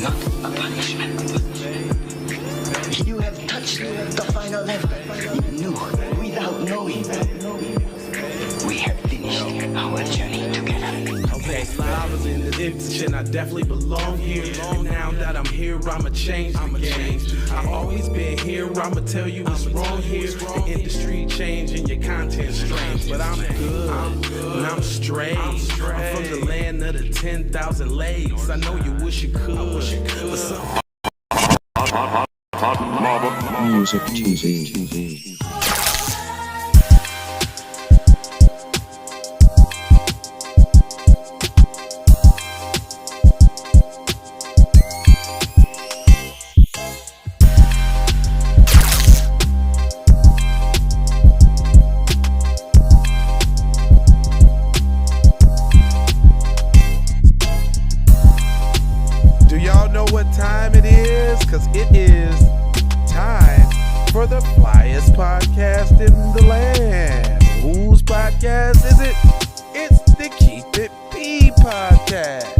not a punishment. You have touched the final level. You knew without knowing. We have finished our journey together. Okay, I was in the institution, I definitely belong here. And now that I'm here, I'ma change the game. I always been here, I'ma tell you what's wrong here. The industry changing, your content strange, but I'm good, and I'm straight. I'm from the land of the 10,000 lakes. I know you wish you could, but some Music TV. Do y'all know what time it is? Cause it is time for the flyest podcast in the land. Whose podcast is it? It's the Keep It P podcast.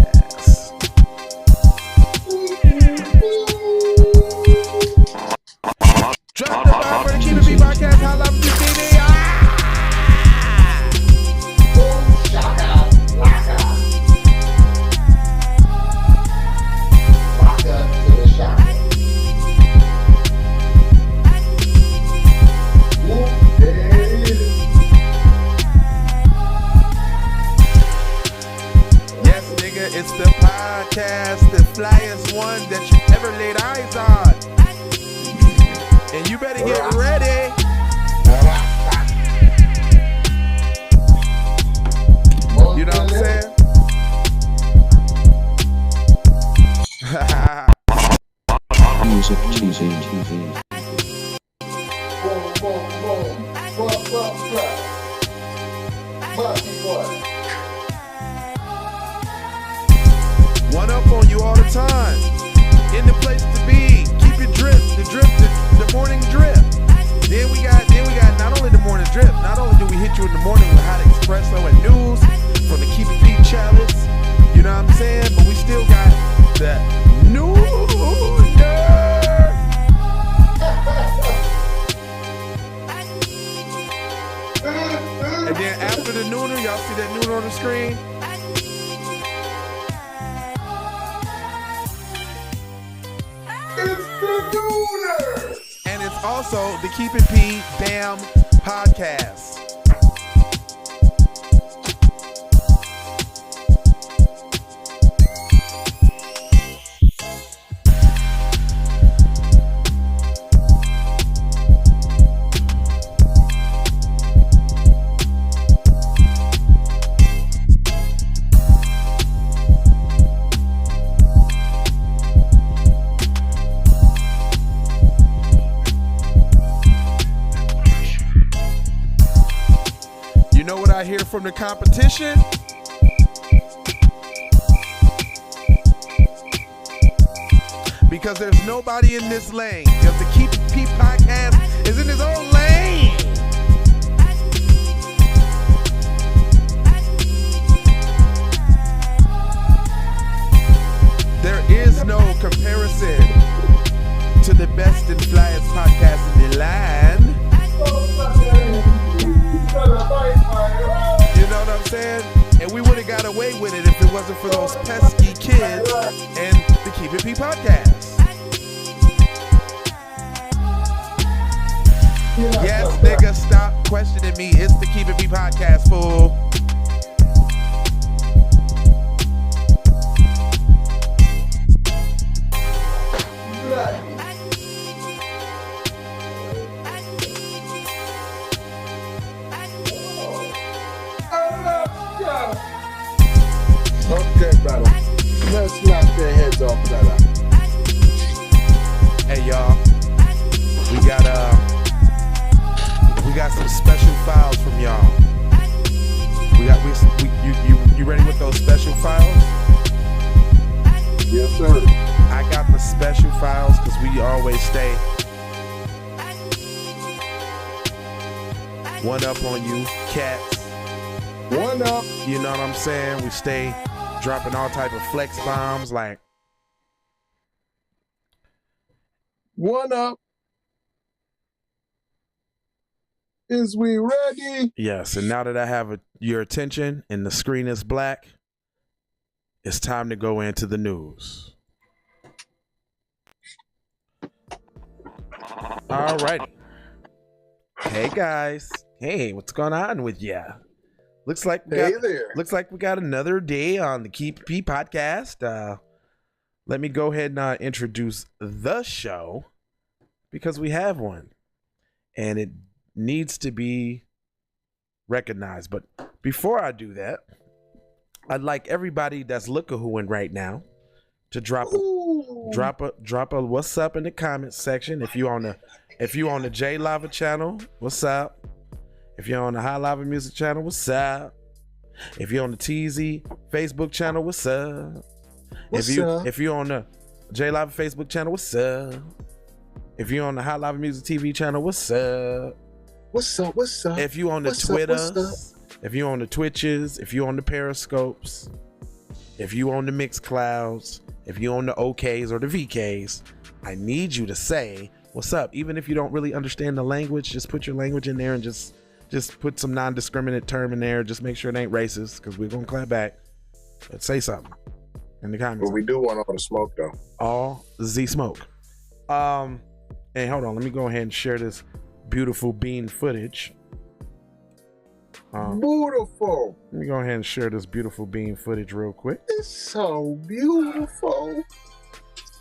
Drop the bar for the Keep It P podcast. Hotlvamusictv. It's the podcast, the flyest one that you ever laid eyes on. And you better get ready. You know what I'm saying? Music TV. One up on you all the time. In the place to be. Keep it drip, the morning drip. Then we got not only the morning drip, not only do we hit you in the morning with hot espresso and news from the Keep It P chalice, you know what I'm saying? But we still got the nooner. And then after the nooner, y'all see that nooner on the screen? And it's also the Keep It P damn podcast. I hear from the competition. Because there's nobody in this lane. Because the Keep It P podcast is in his own lane. There is no comparison to the best and flyest podcast in the land. You know what I'm saying? And we would have got away with it if it wasn't for those pesky kids and the Keep It P podcast. Yes, nigga, stop questioning me. It's the Keep It P podcast, fool. Okay, brother. Let's knock their heads off, brother. Hey, y'all. We got some special files from y'all. You ready with those special files? Yes, sir. I got the special files because we always stay one up on you, cats. One up. You know what I'm saying? We stay dropping all type of flex bombs like One up. Is we ready? Yes, and now that I have your attention and the screen is black, it's time to go into the news. All righty. Hey guys. Hey, what's going on with ya? Looks like we got another day on the Keep P podcast. Let me go ahead and introduce the show because we have one, and it needs to be recognized. But before I do that, I'd like everybody that's look-a-hooing right now to drop a what's up in the comments section. If you on the J Lava channel, what's up? If you're on the High Lava Music channel, what's up? If you're on the TZ Facebook channel, what's up? If you're on the J Lava Facebook channel, what's up? If you're on the High Lava Music TV channel, what's up? What's up? What's up? If you on the Twitters, if you on the Twitches, if you on the Periscopes, if you on the MixClouds, if you on the OKs or the VKs, I need you to say what's up. Even if you don't really understand the language, just put your language in there and just put some non-discriminate term in there. Just make sure it ain't racist, because we're gonna clap back. But say something in the comments. But we do want all the smoke though. All the smoke. Hey, hold on. Let me go ahead and share this beautiful bean footage. Beautiful. Let me go ahead and share this beautiful bean footage real quick. It's so beautiful.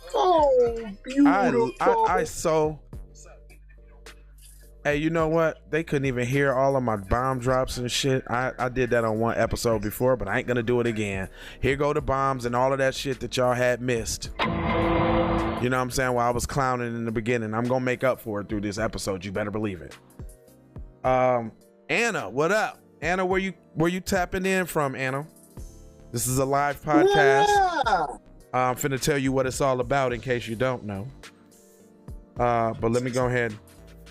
So beautiful. Hey, you know what? They couldn't even hear all of my bomb drops and shit. I did that on one episode before, but I ain't gonna do it again. Here go the bombs and all of that shit that y'all had missed. You know what I'm saying? While I was clowning in the beginning, I'm gonna make up for it through this episode. You better believe it. Anna, what up? Anna, where you tapping in from, Anna? This is a live podcast. Yeah. I'm finna tell you what it's all about in case you don't know. But let me go ahead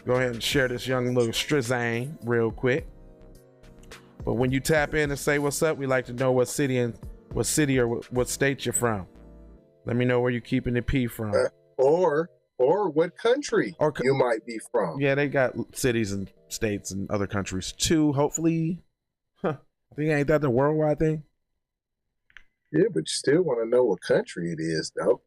and share this young little strizang real quick. But when you tap in and say what's up, we like to know what city or what state you're from. Let me know where you're keeping the P from. Or what country you might be from. Yeah, they got cities and states and other countries too. Hopefully, I think ain't that the worldwide thing? Yeah, but you still want to know what country it is, though.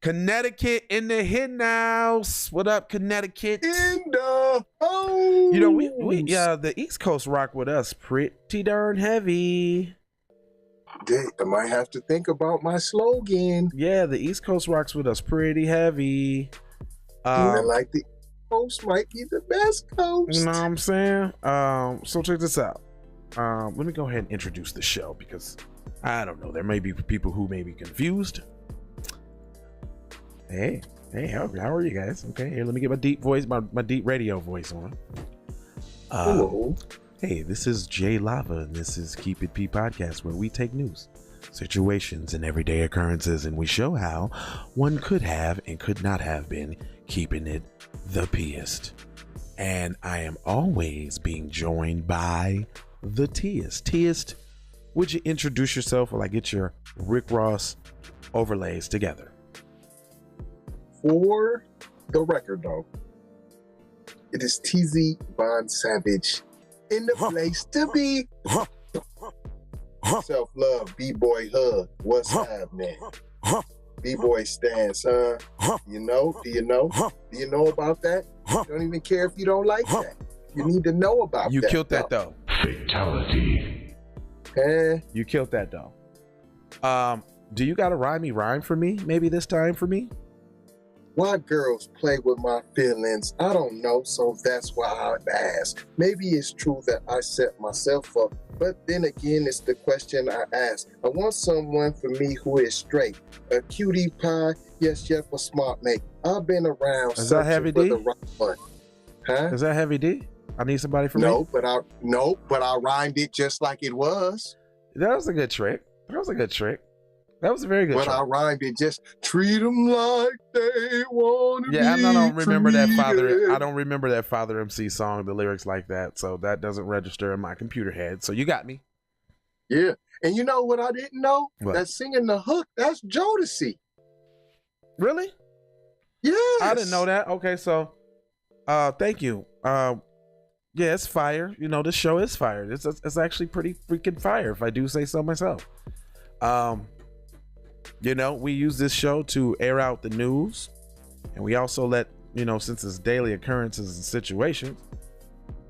Connecticut in the hidden house. What up, Connecticut? In the house. You know, we the East Coast rock with us pretty darn heavy. I might have to think about my slogan. Yeah, the East Coast rocks with us pretty heavy. Like the coast might be the best coast. You know what I'm saying? So check this out. Let me go ahead and introduce the show, because I don't know, there may be people who may be confused. Hey, how are you guys? Okay, here, let me get my deep voice, my deep radio voice on. Hello. Hey, this is J Lava, and this is Keep It P podcast, where we take news, situations, and everyday occurrences, and we show how one could have and could not have been keeping it the P-est. And I am always being joined by the T-est. T-est, would you introduce yourself while I get your Rick Ross overlays together? For the record, though, it is TZ Von Savage in the place to be. Self-love, B-boy hug. What's happening? B-boy stance, huh? You know? Do you know? Do you know about that? Don't even care if you don't like that. You need to know about that. You killed that, though. Fatality. You killed that, though. Do you got a rhyme for me? Maybe this time for me? Why girls play with my feelings, I don't know, so that's why I ask. Maybe it's true that I set myself up, but then again, it's the question I ask. I want someone for me who is straight, a cutie pie, yes, chef, a smart mate. I've been around is that Heavy D? The right one. Huh? Is that Heavy D? I need somebody for me? No, but I rhymed it just like it was. That was a good trick. That was a very good trick. But I rhymed it just treat them like they want to be I don't remember treated. I don't remember that Father MC song, the lyrics like that, so that doesn't register in my computer head. So you got me. Yeah. And you know what I didn't know? What? That singing the hook, that's Jodeci. Really? Yes. I didn't know that. Okay, so thank you. Yeah, it's fire. You know, this show is fire. It's actually pretty freaking fire, if I do say so myself. You know, we use this show to air out the news, and we also let, you know, since it's daily occurrences and situations,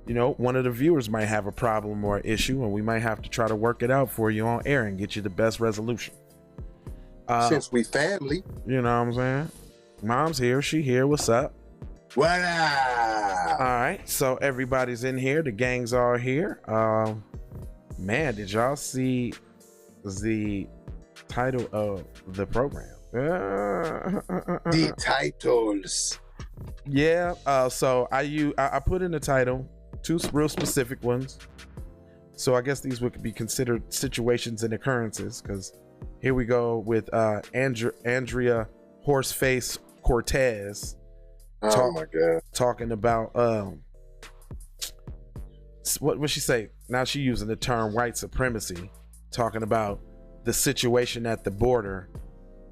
you know, one of the viewers might have a problem or issue, and we might have to try to work it out for you on air and get you the best resolution. Since we family. You know what I'm saying? Mom's here. She here. What's up? What up? All right. So everybody's in here. The gangs are here. Man, did y'all see the title of the program? The titles. Yeah. So I put in the title two real specific ones. So I guess these would be considered situations and occurrences, because here we go with Andrea Horseface Cortez. Oh my God. Talking about what she say? Now she using the term white supremacy, talking about the situation at the border.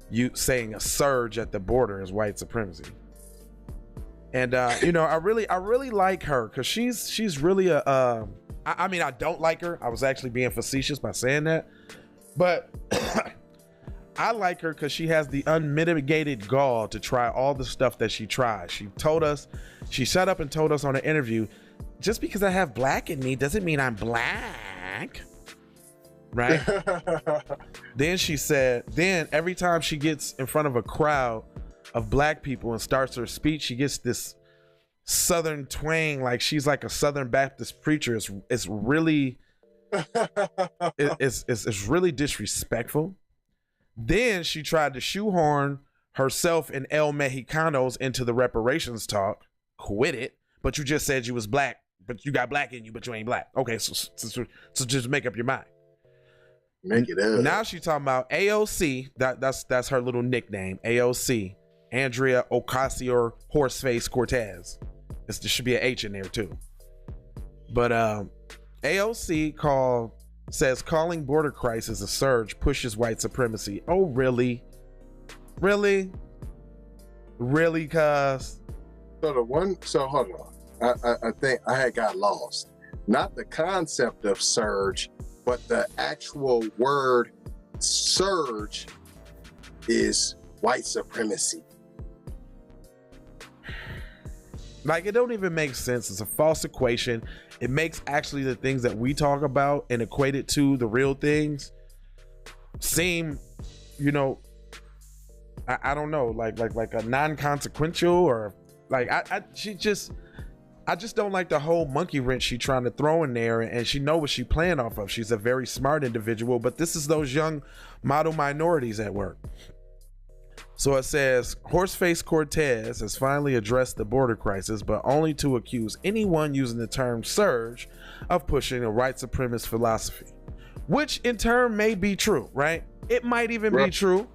You saying a surge at the border is white supremacy. And you know, I really like her, because she's really a I mean, I don't like her. I was actually being facetious by saying that, but I like her because she has the unmitigated gall to try all the stuff that she tries. She shut up and told us on an interview, just because I have black in me doesn't mean I'm black, right? Then she said, then every time she gets in front of a crowd of black people and starts her speech, she gets this Southern twang, like she's like a Southern Baptist preacher. It's really it's really disrespectful. Then she tried to shoehorn herself and El Mexicanos into the reparations talk. Quit it. But you just said you was black, but you got black in you, but you ain't black. Okay, so just make up your mind. Make it up. Now she's talking about AOC. That's her little nickname. AOC. Andrea Ocasio Horseface Cortez. There should be an H in there too. But AOC says calling border crisis a surge pushes white supremacy. Oh, really? Really? Really, cuz? So hold on. I think I had got lost. Not the concept of surge, but the actual word surge is white supremacy. Like, it don't even make sense. It's a false equation. It makes actually the things that we talk about and equate it to the real things seem, you know, I don't know, like a non-consequential, or like I just don't like the whole monkey wrench she trying to throw in there, and she know what she playing off of. She's a very smart individual, but this is those young model minorities at work. So it says, Horseface Cortez has finally addressed the border crisis, but only to accuse anyone using the term surge of pushing a white supremacist philosophy, which in turn may be true, right? It might even be true.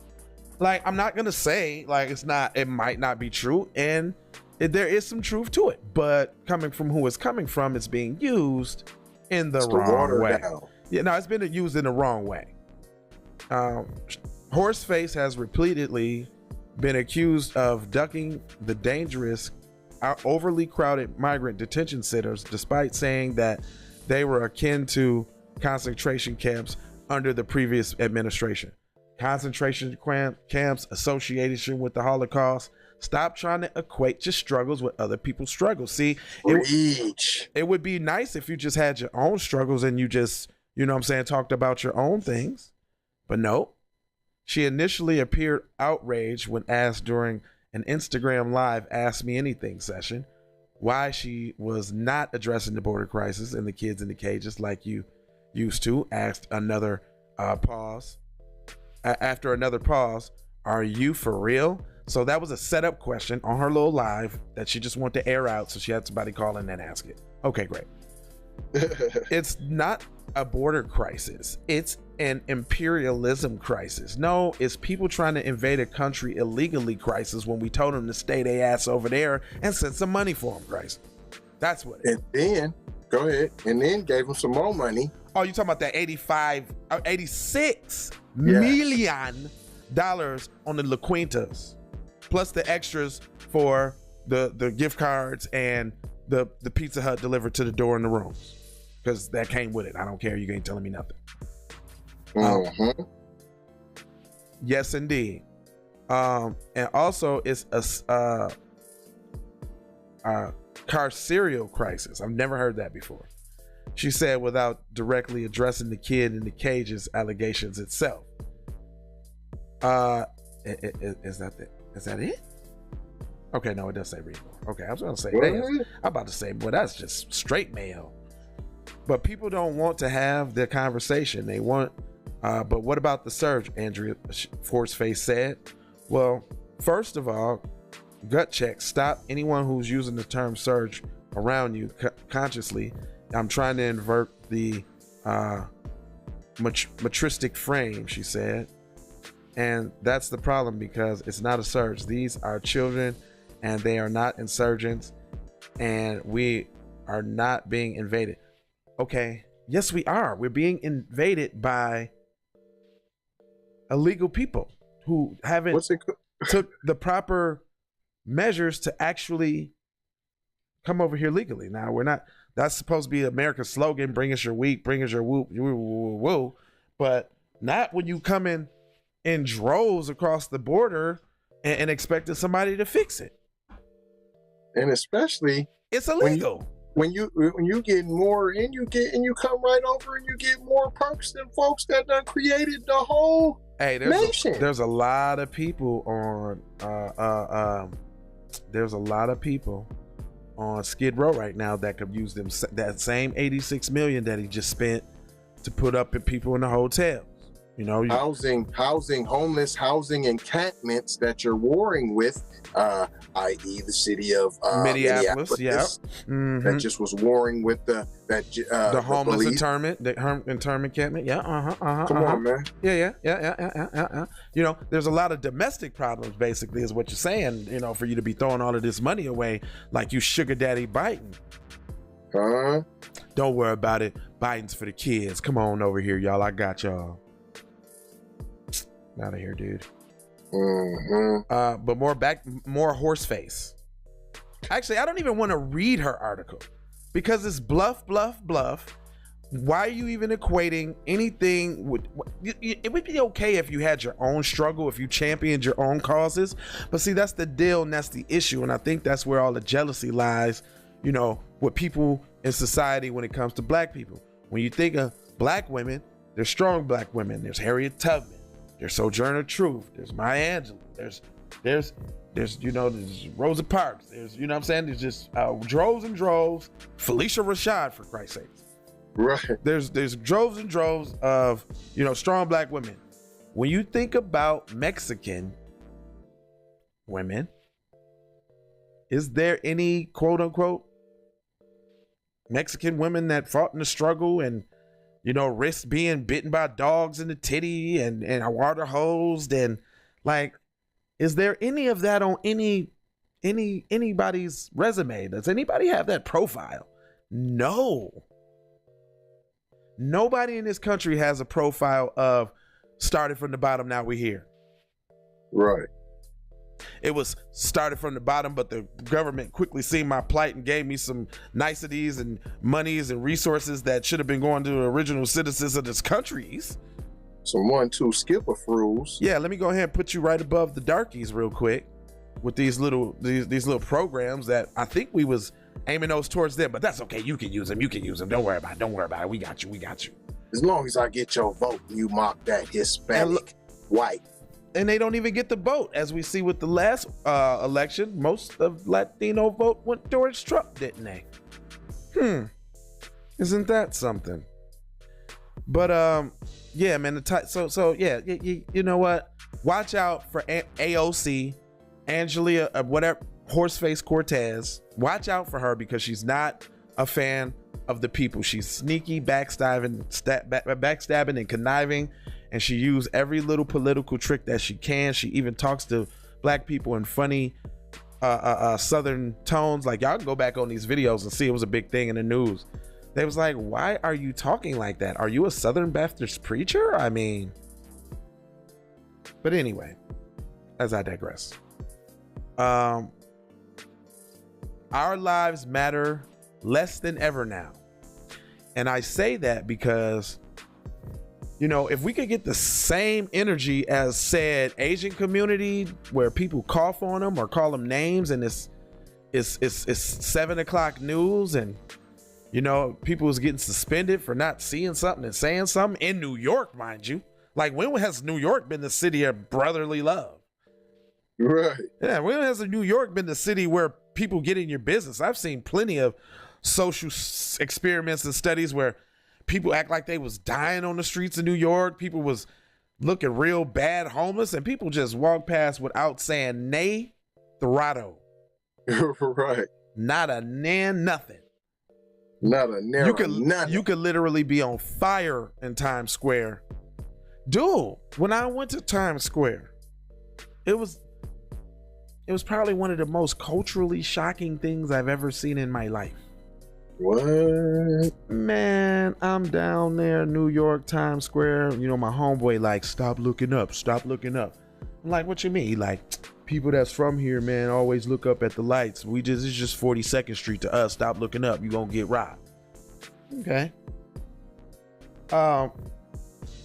Like, I'm not gonna say like it might not be true, and there is some truth to it, but coming from who it's coming from, it's being used in the wrong way. Yeah, no, it's been used in the wrong way. Horseface has repeatedly been accused of ducking the dangerous, overly crowded migrant detention centers, despite saying that they were akin to concentration camps under the previous administration. Concentration camps, association with the Holocaust. Stop trying to equate your struggles with other people's struggles. See, it would be nice if you just had your own struggles and you just, you know what I'm saying, talked about your own things. But no. She initially appeared outraged when asked during an Instagram Live Ask Me Anything session why she was not addressing the border crisis and the kids in the cages like you used to. Asked another pause. After another pause, are you for real? So that was a setup question on her little live that she just wanted to air out, so she had somebody call in and ask it. Okay, great. It's not a border crisis. It's an imperialism crisis. No, it's people trying to invade a country illegally crisis when we told them to stay their ass over there and send some money for them crisis. That's what it is. And then, go ahead, and then gave them some more money. Oh, you talking about that $86 million on the La Quintas. plus the extras for the gift cards and the Pizza Hut delivered to the door in the rooms, because that came with it. I don't care. You ain't telling me nothing. Yes, indeed. And also it's a carceral crisis. I've never heard that before. She said, without directly addressing the kid in the cage's allegations itself. Is that it? Okay, no, it does say read more. Okay, I was gonna say mail. I'm about to say, but that's just straight mail. But people don't want to have the conversation. They want, but what about the surge? Andrea Forceface said. Well, first of all, gut check. Stop anyone who's using the term surge around you consciously. I'm trying to invert the matristic frame, she said. And that's the problem, because it's not a surge. These are children and they are not insurgents, and we are not being invaded. Okay, yes, we are. We're being invaded by illegal people who haven't took the proper measures to actually come over here legally. Now, we're not, that's supposed to be America's slogan, bring us your wheat, bring us your whoop, woo, woo, woo, but not when you come in droves across the border and expecting somebody to fix it. And especially it's illegal. When you get more and you come right over and you get more perks than folks that done created the whole nation. There's a lot of people on there's a lot of people on Skid Row right now that could use them, that same 86 million that he just spent to put up in people in the hotel. You know, housing, homeless housing encampments that you're warring with, i.e. the city of Minneapolis, that just was warring with the homeless police. internment encampment. Come on, man. Yeah. You know, there's a lot of domestic problems, basically, is what you're saying. You know, for you to be throwing all of this money away like you sugar daddy Biden. Don't worry about it. Biden's for the kids. Come on over here, y'all. I got y'all. Out of here, dude. But more horse face. Actually, I don't even want to read her article because it's bluff. Why are you even equating anything with? It would be okay if you had your own struggle, if you championed your own causes. But see, that's the deal and that's the issue. And I think that's where all the jealousy lies, you know, with people in society when it comes to black people. When you think of black women, there's strong black women. There's Harriet Tubman. There's Sojourner Truth. There's Maya Angelou. There's you know, there's Rosa Parks. There's, you know what I'm saying? There's just droves and droves. Felicia Rashad, for Christ's sake. Right. There's droves and droves of, you know, strong black women. When you think about Mexican women, is there any quote unquote Mexican women that fought in the struggle and, you know, risk being bitten by dogs in the titty and water hosed, and like, is there any of that on anybody's resume? Does anybody have that profile? No. Nobody in this country has a profile of started from the bottom, now we're here. Right. It was started from the bottom, but the government quickly seen my plight and gave me some niceties and monies and resources that should have been going to the original citizens of this countries. Some 1-2 skipper rules. Yeah, let me go ahead and put you right above the darkies real quick with these little programs that I think we was aiming those towards them, but that's okay. You can use them. Don't worry about it. We got you. As long as I get your vote, you mock that Hispanic, white. And they don't even get the vote, as we see with the last election. Most of Latino vote went towards Trump, didn't they? Isn't that something? But yeah, man. Yeah, you know what? Watch out for AOC, Angelia, whatever, Horseface Cortez. Watch out for her because she's not a fan of the people. She's sneaky, backstabbing and conniving. And she used every little political trick that she can. She even talks to black people in funny Southern tones. Like, y'all can go back on these videos and see it was a big thing in the news. They was like, why are you talking like that? Are you a Southern Baptist preacher? I mean, but anyway, as I digress. Our lives matter less than ever now. And I say that because, you know, if we could get the same energy as said Asian community where people cough on them or call them names and it's 7 o'clock news and, you know, people was getting suspended for not seeing something and saying something in New York, mind you. Like, when has New York been the city of brotherly love? Right. Yeah, when has New York been the city where people get in your business? I've seen plenty of social experiments and studies where people act like they was dying on the streets of New York. People was looking real bad homeless, and people just walk past without saying nay, throtto. Right. Not a nan, nothing. Not a narrow, nothing. You could literally be on fire in Times Square. Dude, when I went to Times Square, it was probably one of the most culturally shocking things I've ever seen in my life. What? Man, I'm down there, New York, Times Square. You know, my homeboy like, stop looking up, stop looking up. I'm like, what you mean? He like, people that's from here, man, always look up at the lights. It's just 42nd Street to us. Stop looking up. You gonna get robbed. Okay.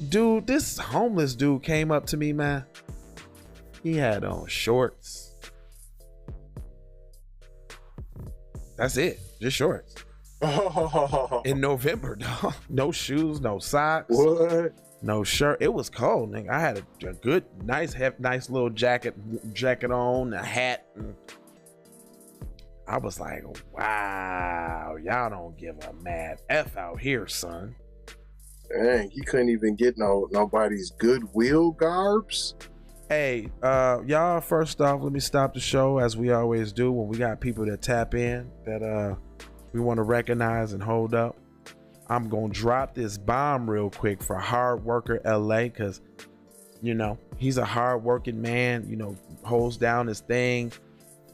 Dude, this homeless dude came up to me, man. He had on shorts. That's it. Just shorts. In November, dog. No shoes, no socks. What? No shirt. It was cold, nigga. I had a good, nice little jacket on, a hat. And I was like, wow, y'all don't give a mad F out here, son. Dang, he couldn't even get nobody's goodwill garbs. Hey, y'all, first off, let me stop the show as we always do when we got people that tap in that we want to recognize and hold up. I'm gonna drop this bomb real quick for Hard Worker LA, because, you know, he's a hard working man, you know, holds down his thing.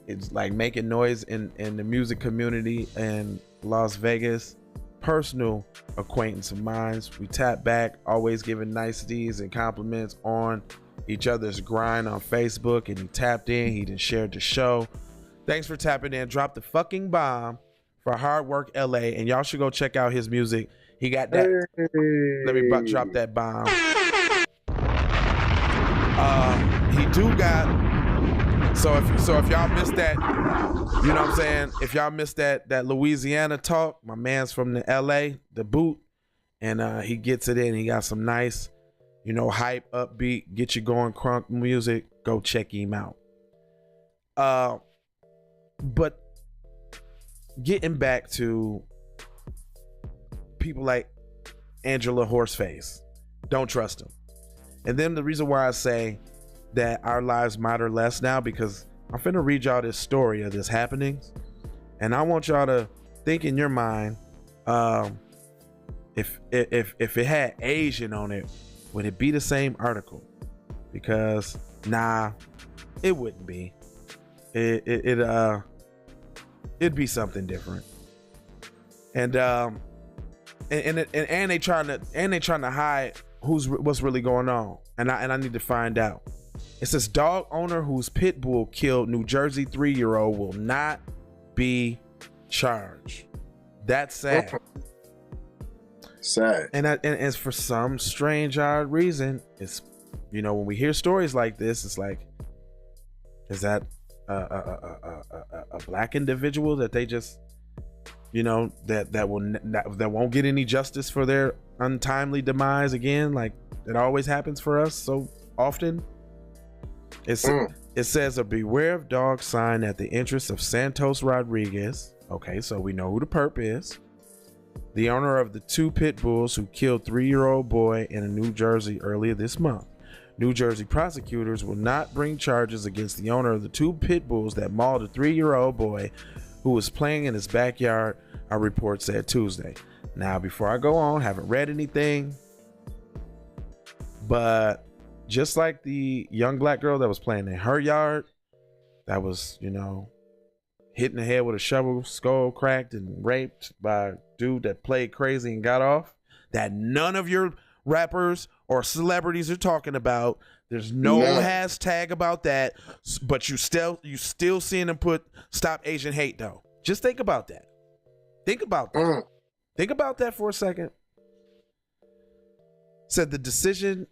It's like making noise in the music community in Las Vegas. Personal acquaintance of mine. We tap back, always giving niceties and compliments on each other's grind on Facebook, and he tapped in, he done shared the show. Thanks for tapping in. Drop the fucking bomb for Hard Work LA, and y'all should go check out his music. He got that. Hey. Let me drop that bomb. He do got. So if y'all missed that, you know what I'm saying? If y'all missed that Louisiana talk, my man's from the LA, the boot, and he gets it in. He got some nice, you know, hype, upbeat, get you going crunk music. Go check him out. But getting back to people like Angela Horseface, don't trust him. And then the reason why I say that our lives matter less now, because I'm finna read y'all this story of this happenings, and I want y'all to think in your mind, if it had Asian on it, would it be the same article? Because nah, it wouldn't be. It'd be something different. And they trying to hide what's really going on, and I need to find out. It says dog owner whose pit bull killed New Jersey 3-year-old will not be charged. That's sad. Sad. And for some strange odd reason, it's, you know, when we hear stories like this, it's like, is that a black individual that they just, you know, that won't get any justice for their untimely demise again, like it always happens for us so often? It says a beware of dog sign at the entrance of Santos Rodriguez. Okay, so we know who the perp is. The owner of the 2 pit bulls who killed 3-year-old boy in New Jersey earlier this month. New Jersey prosecutors will not bring charges against the owner of the 2 pit bulls that mauled a 3-year-old boy who was playing in his backyard, our report said Tuesday. Now, before I go on, haven't read anything, but just like the young black girl that was playing in her yard, that was, you know, hit in the head with a shovel, skull cracked and raped by a dude that played crazy and got off, that none of your rappers or celebrities are talking about. There's no hashtag about that, but you still seeing them put "Stop Asian Hate" though. Just think about that. Think about that. Think about that for a second. Said the decision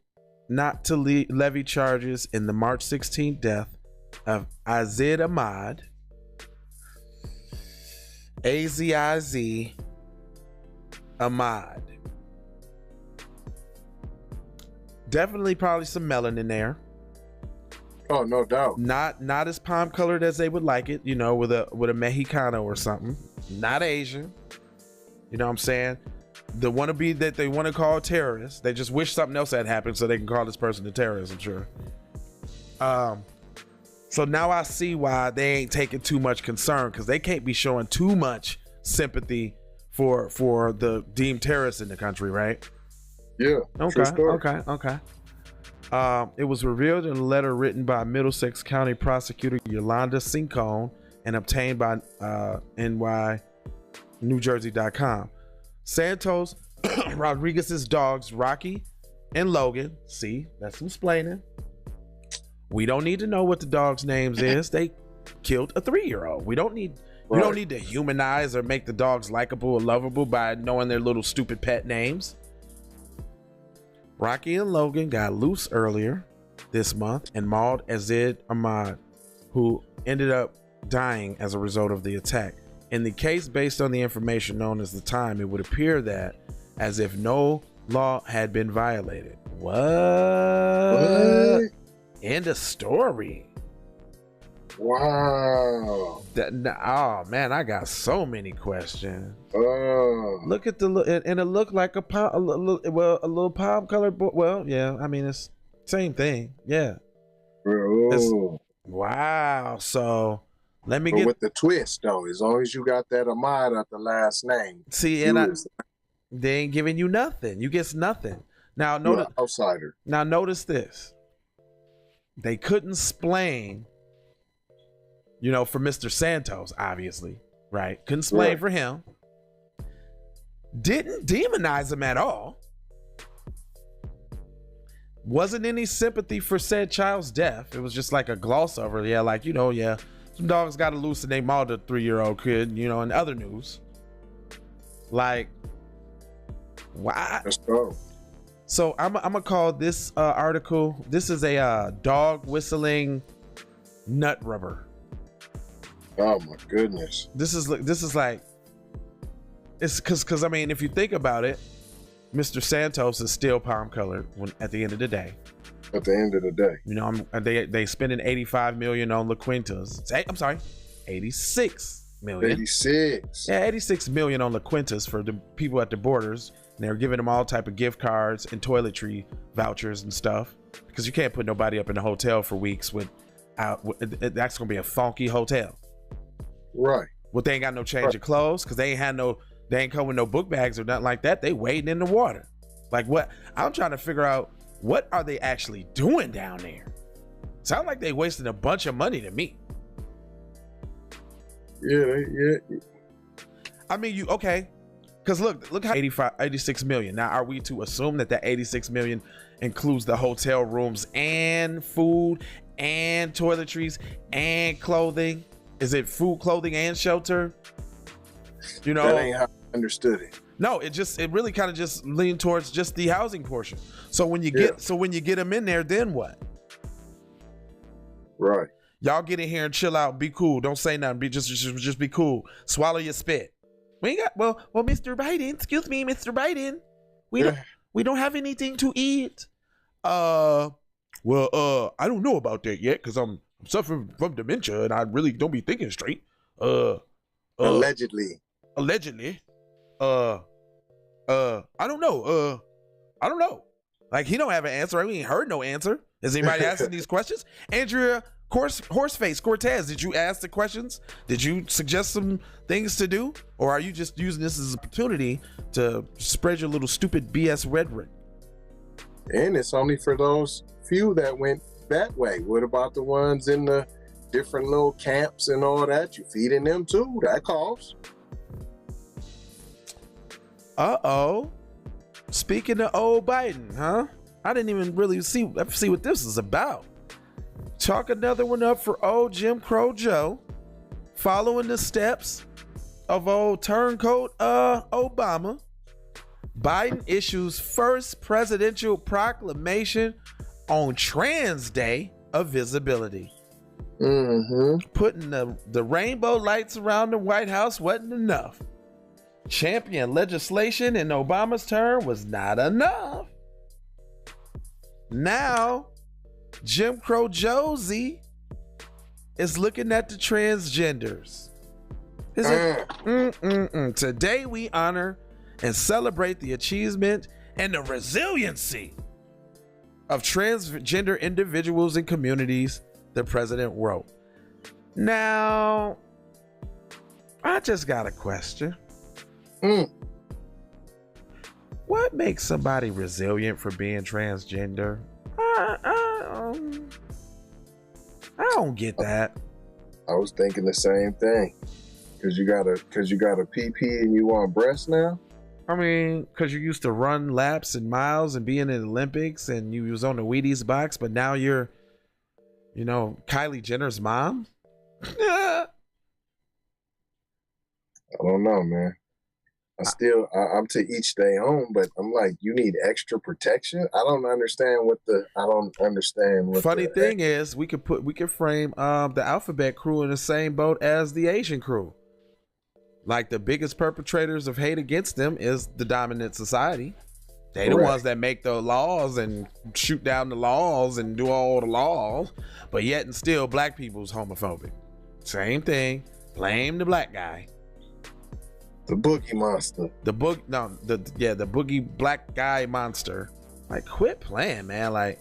not to levy charges in the March 16th death of Azid Ahmad, Aziz Ahmad. Definitely probably some melon in there. Oh, no doubt. Not as palm colored as they would like it, you know, with a Mexicano or something. Not Asian. You know what I'm saying? The wannabe that they want to call terrorists. They just wish something else had happened so they can call this person a terrorist, I'm sure. So now I see why they ain't taking too much concern, because they can't be showing too much sympathy for the deemed terrorists in the country, right? Yeah. Okay. It was revealed in a letter written by Middlesex County Prosecutor Yolanda Cincone and obtained by NewJersey.com. Santos Rodriguez's dogs Rocky and Logan. See, that's some explaining. We don't need to know what the dog's names is. They killed a 3-year-old. We don't need. You don't need to humanize or make the dogs likable or lovable by knowing their little stupid pet names. Rocky and Logan got loose earlier this month and mauled Azid Ahmad, who ended up dying as a result of the attack. In the case, based on the information known as the time, it would appear that as if no law had been violated. What? End of story. Wow. Oh man, I got so many questions. Look at the and it looked like a little palm colored. Well, yeah, I mean it's same thing. Yeah. Wow. So let me get with the twist though. As long as you got that Ahmad at the last name. See, and they ain't giving you nothing. You get nothing. Now notice outsider. Now notice this. They couldn't explain. You know, for Mr. Santos, obviously, right? Couldn't explain for him. Didn't demonize him at all. Wasn't any sympathy for said child's death. It was just like a gloss over. Yeah, like, you know, yeah, some dogs got loose and they mauled a 3-year-old kid, you know, in other news. Like, why? Let's go. So I'm gonna call this article, this is a dog whistling nut rubber. Oh my goodness. This is like, it's because I mean, if you think about it, Mr. Santos is still palm colored at the end of the day. At the end of the day, you know, they spending $85 million on La Quintas. I'm sorry, $86 million. 86. Yeah, $86 million on La Quintas for the people at the borders, and they're giving them all type of gift cards and toiletry vouchers and stuff, because you can't put nobody up in a hotel for weeks that's gonna be a funky hotel. Right. Well, they ain't got no change of clothes because they ain't come with no book bags or nothing like that. They wading in the water. Like what? I'm trying to figure out, what are they actually doing down there? Sound like they wasting a bunch of money to me. Yeah. I mean, okay. Because look how 86 million. Now, are we to assume that 86 million includes the hotel rooms and food and toiletries and clothing? Is it food, clothing, and shelter? You know, that ain't how I understood it. No, it really kind of just leaned towards just the housing portion. So when you get them in there, then what? Right. Y'all get in here and chill out, be cool, don't say nothing, be just be cool, swallow your spit. We ain't got well, Mr. Biden, excuse me, Mr. Biden, we don't have anything to eat. I don't know about that yet because I'm suffering from dementia and I really don't be thinking straight. Allegedly. I don't know. Like, he don't have an answer. We ain't heard no answer. Is anybody asking these questions? Andrea Horseface Cortez, did you ask the questions? Did you suggest some things to do? Or are you just using this as an opportunity to spread your little stupid BS rhetoric? And it's only for those few that went that way. What about the ones in the different little camps and all that? You feeding them too? That costs. Uh-oh. Speaking of old Biden, huh? I didn't even really see what this is about. Chalk another one up for old Jim Crow Joe, following the steps of old turncoat Obama. Biden issues first presidential proclamation on Trans Day of Visibility. Putting the rainbow lights around the White House wasn't enough. Champion legislation in Obama's term was not enough. Now, Jim Crow Josie is looking at the transgenders. Today we honor and celebrate the achievement and the resiliency of transgender individuals and communities, the president wrote. Now, I just got a question. What makes somebody resilient for being transgender? I don't get that. I was thinking the same thing. Cause you got a PP and you want breasts now? I mean, because you used to run laps and miles and be in the Olympics and you was on the Wheaties box, but now you're, Kylie Jenner's mom? I don't know, man. I'm to each their own, but I'm like, you need extra protection. I don't understand what. Funny thing is, we could frame the alphabet crew in the same boat as the Asian crew. Like, the biggest perpetrators of hate against them is the dominant society. They the ones that make the laws and shoot down the laws and do all the laws, but yet and still black people's homophobic. Same thing. Blame the black guy. The boogie monster. The boogie black guy monster. Like, quit playing, man. Like,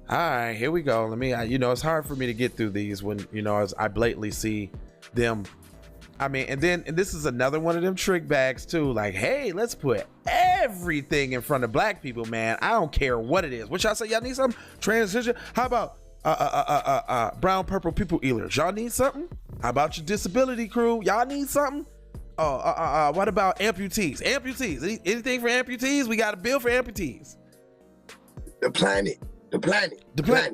all right, here we go. It's hard for me to get through these when, as I blatantly see them. I mean, and this is another one of them trick bags too. Like, hey, let's put everything in front of black people, man. I don't care what it is. What y'all say? Y'all need something? Transition? How about brown, purple people eaters? Y'all need something? How about your disability crew? Y'all need something? What about amputees? Anything for amputees? We got a bill for amputees. The planet.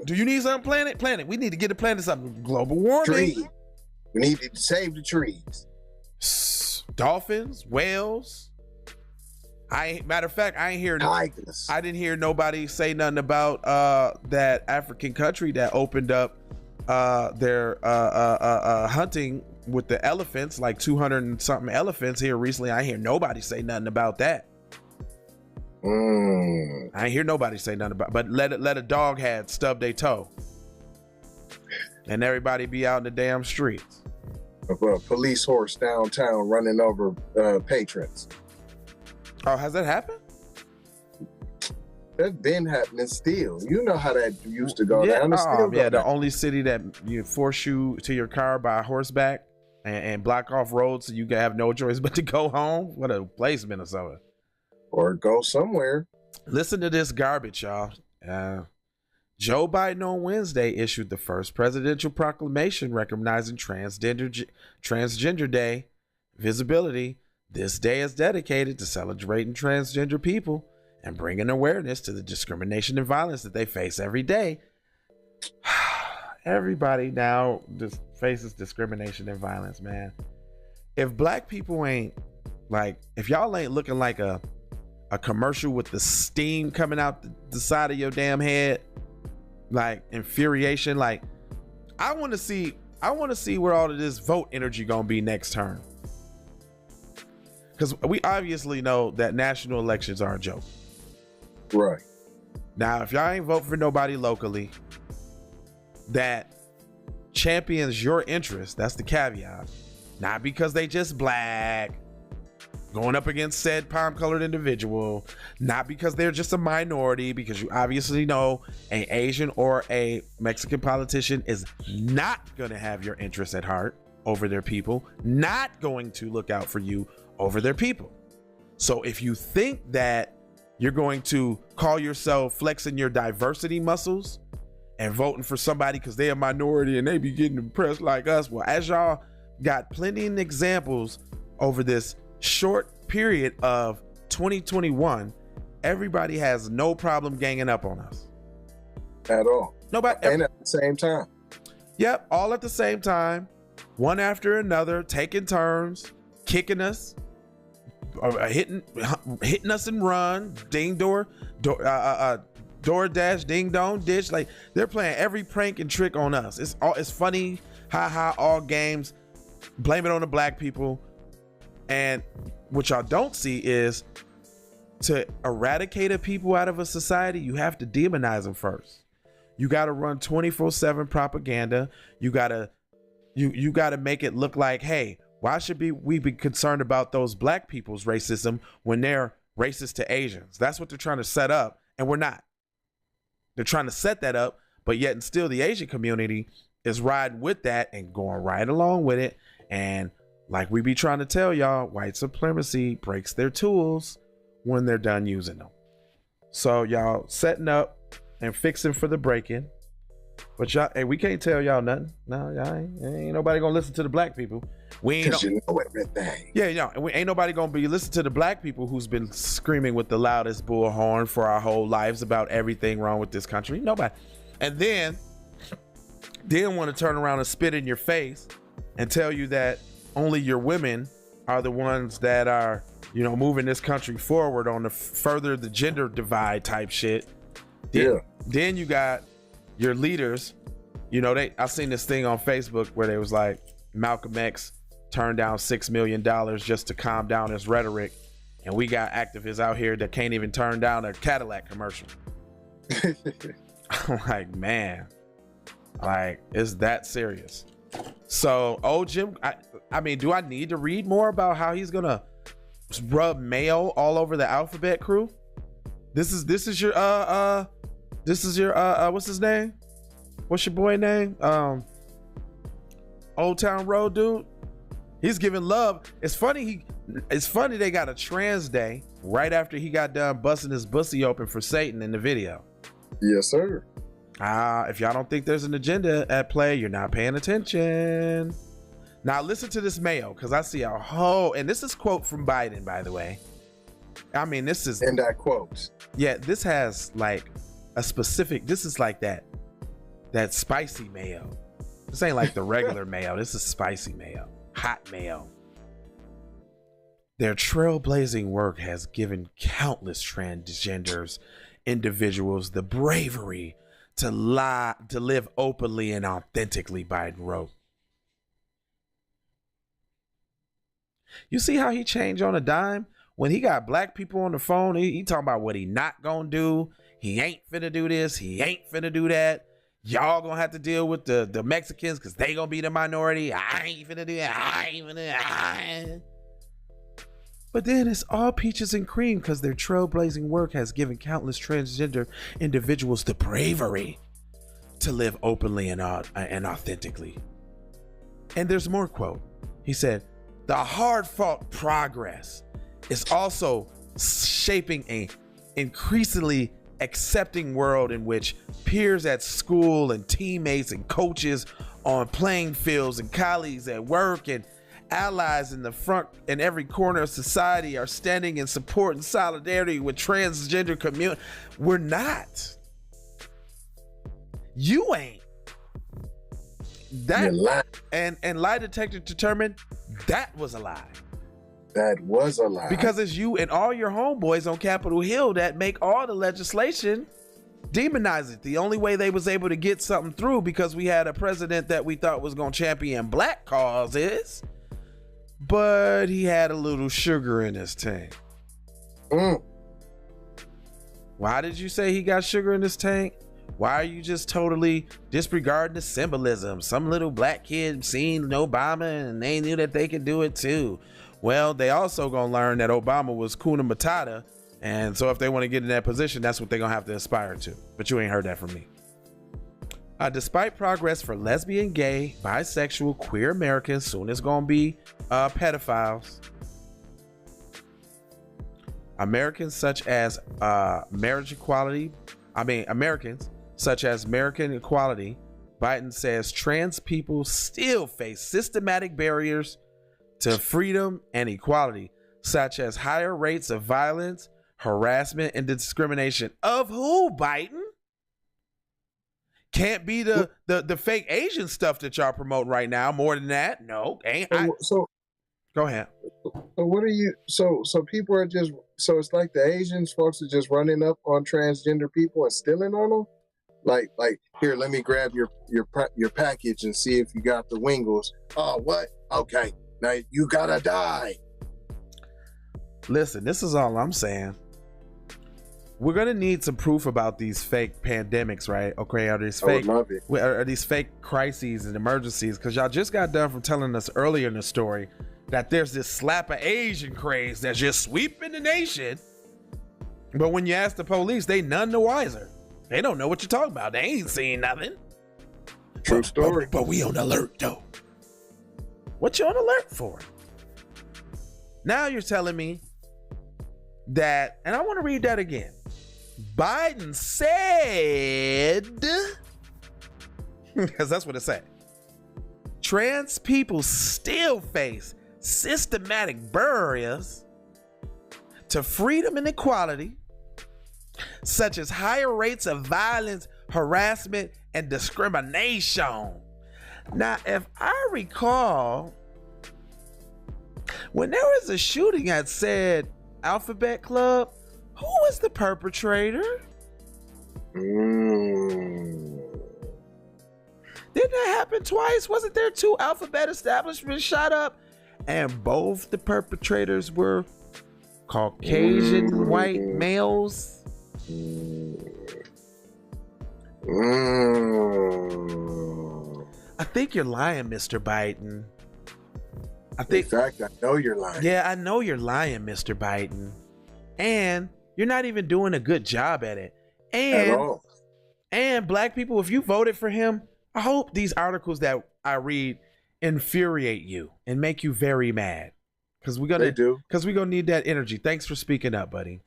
Do you need something, planet? We need to get the planet something. Global warming. Tree. We need to save the trees. Dolphins, whales. Matter of fact, I didn't hear nobody say nothing about that African country that opened up their hunting with the elephants, like 200 and something elephants here recently. I hear nobody say nothing about that. I ain't hear nobody say nothing about, but let a dog head stub their toe and everybody be out in the damn streets. A police horse downtown running over patrons. Oh, has that happened? That's been happening still. You know how that used to go down. The only city that you force you to your car by horseback and block off roads so you can have no choice but to go home. What a place, Minnesota. Or go somewhere. Listen to this garbage, y'all. Joe Biden on Wednesday issued the first presidential proclamation recognizing Transgender Day visibility. This day is dedicated to celebrating transgender people and bringing awareness to the discrimination and violence that they face every day. Everybody now just faces discrimination and violence, man. If black people if y'all ain't looking like a commercial with the steam coming out the side of your damn head, like infuriation, like I want to see where all of this vote energy gonna be next term, because we obviously know that national elections are a joke. Right. Now, if y'all ain't vote for nobody locally that champions your interests, that's the caveat. Not because they just black, going up against said palm-colored individual, not because they're just a minority, because you obviously know an Asian or a Mexican politician is not going to have your interests at heart over their people, not going to look out for you over their people. So if you think that you're going to call yourself flexing your diversity muscles and voting for somebody because they're a minority and they be getting impressed like us, well, as y'all got plenty of examples over this short period of 2021 everybody has no problem ganging up on us At all. nobody And at the same time. Yep, all at the same time, one after another, taking turns, kicking us, hitting us and run, door dash, ding dong ditch. Like, they're playing every prank and trick on us. It's funny, all games. Blame it on the black people. And what y'all don't see is, to eradicate a people out of a society, you have to demonize them first. You got to run 24/7 propaganda. You got to make it look like, hey, why should we be concerned about those black people's racism when they're racist to Asians? That's what they're trying to set up, and we're not. They're trying to set that up, but yet and still the Asian community is riding with that and going right along with it. And like we be trying to tell y'all, white supremacy breaks their tools when they're done using them. So y'all setting up and fixing for the break-in, but y'all, hey, we can't tell y'all nothing. No, y'all ain't nobody gonna listen to the black people. We ain't You know everything. Yeah, and we ain't nobody gonna be listening to the black people who's been screaming with the loudest bullhorn for our whole lives about everything wrong with this country. Nobody. And then want to turn around and spit in your face and tell you that only your women are the ones that are, moving this country forward on the further the gender divide type shit. Then you got your leaders. I seen this thing on Facebook where they was like, Malcolm X turned down $6 million just to calm down his rhetoric, and we got activists out here that can't even turn down a Cadillac commercial. I'm like, man, like, it's that serious. So old Jim, I mean, do I need to read more about how he's gonna rub mayo all over the Alphabet crew? This is your what's his name? What's your boy name? Old Town Road dude. He's giving love. It's funny they got a trans day right after he got done busting his pussy open for Satan in the video. Yes, sir. If y'all don't think there's an agenda at play, you're not paying attention. Now listen to this mayo, because I see a whole, and this is quote from Biden, by the way. I mean, this is, and that quote. Yeah, this has like a specific, this is like that spicy mayo. This ain't like the regular mayo. This is spicy mayo, hot mayo. Their trailblazing work has given countless transgenders individuals the bravery to live openly and authentically, Biden wrote. You see how he changed on a dime? When he got black people on the phone, he talking about what he not gonna do. He ain't finna do this. He ain't finna do that. Y'all gonna have to deal with the Mexicans because they gonna be the minority. I ain't finna do that. But then it's all peaches and cream because their trailblazing work has given countless transgender individuals the bravery to live openly and authentically. And there's more quote. He said, the hard-fought progress is also shaping a increasingly accepting world in which peers at school and teammates and coaches on playing fields and colleagues at work and allies in the front and every corner of society are standing in support and solidarity with transgender community. We're not. You ain't. That and lie detector determined that was a lie. That was a lie. Because it's you and all your homeboys on Capitol Hill that make all the legislation demonize it. The only way they was able to get something through because we had a president that we thought was going to champion black causes, but he had a little sugar in his tank. Why did you say he got sugar in his tank? Why are you just totally disregarding the symbolism? Some little black kid seen Obama and they knew that they could do it too. Well, they also gonna learn that Obama was Kuna Matata, and so if they want to get in that position, that's what they're gonna have to aspire to. But you ain't heard that from me. Despite progress for lesbian, gay, bisexual, queer Americans, soon it's gonna be pedophiles. Americans such as Americans such as American equality, Biden says trans people still face systematic barriers to freedom and equality, such as higher rates of violence, harassment, and discrimination of who, Biden? Can't be the fake Asian stuff that y'all promote right now. More than that, no. So go ahead. So what are you? So people are just. So it's like the Asians folks are just running up on transgender people and stealing on them. Like here, let me grab your package and see if you got the wingles. Oh, what? Okay, now you gotta die. Listen, this is all I'm saying. We're gonna need some proof about these fake pandemics, right? Okay, are these fake crises and emergencies? Because y'all just got done from telling us earlier in the story that there's this slap of Asian craze that's just sweeping the nation. But when you ask the police, they none the wiser. They don't know what you're talking about. They ain't seen nothing. True story. But we on alert though. What you on alert for? Now you're telling me that, and I want to read that again. Biden said, because that's what it said, trans people still face systematic barriers to freedom and equality, such as higher rates of violence, harassment, and discrimination. Now, if I recall, when there was a shooting at said Alphabet Club, who was the perpetrator? Didn't that happen twice? Wasn't there 2 Alphabet establishments shot up? And both the perpetrators were Caucasian white males? I think you're lying, Mr. Biden. In fact, I know you're lying. Yeah, I know you're lying, Mr. Biden. And you're not even doing a good job at it. At all. And black people, if you voted for him, I hope these articles that I read infuriate you and make you very mad. Because we're gonna need that energy. Thanks for speaking up, buddy.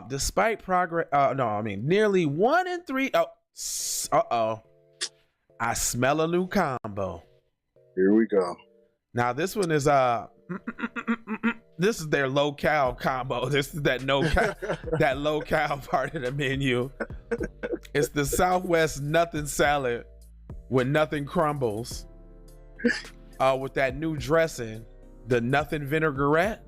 Despite progress, nearly 1 in 3. I smell a new combo. Here we go. Now this one is this is their low-cal combo. This is that that low-cal part of the menu. It's the Southwest nothing salad with nothing crumbles. With that new dressing, the nothing vinaigrette.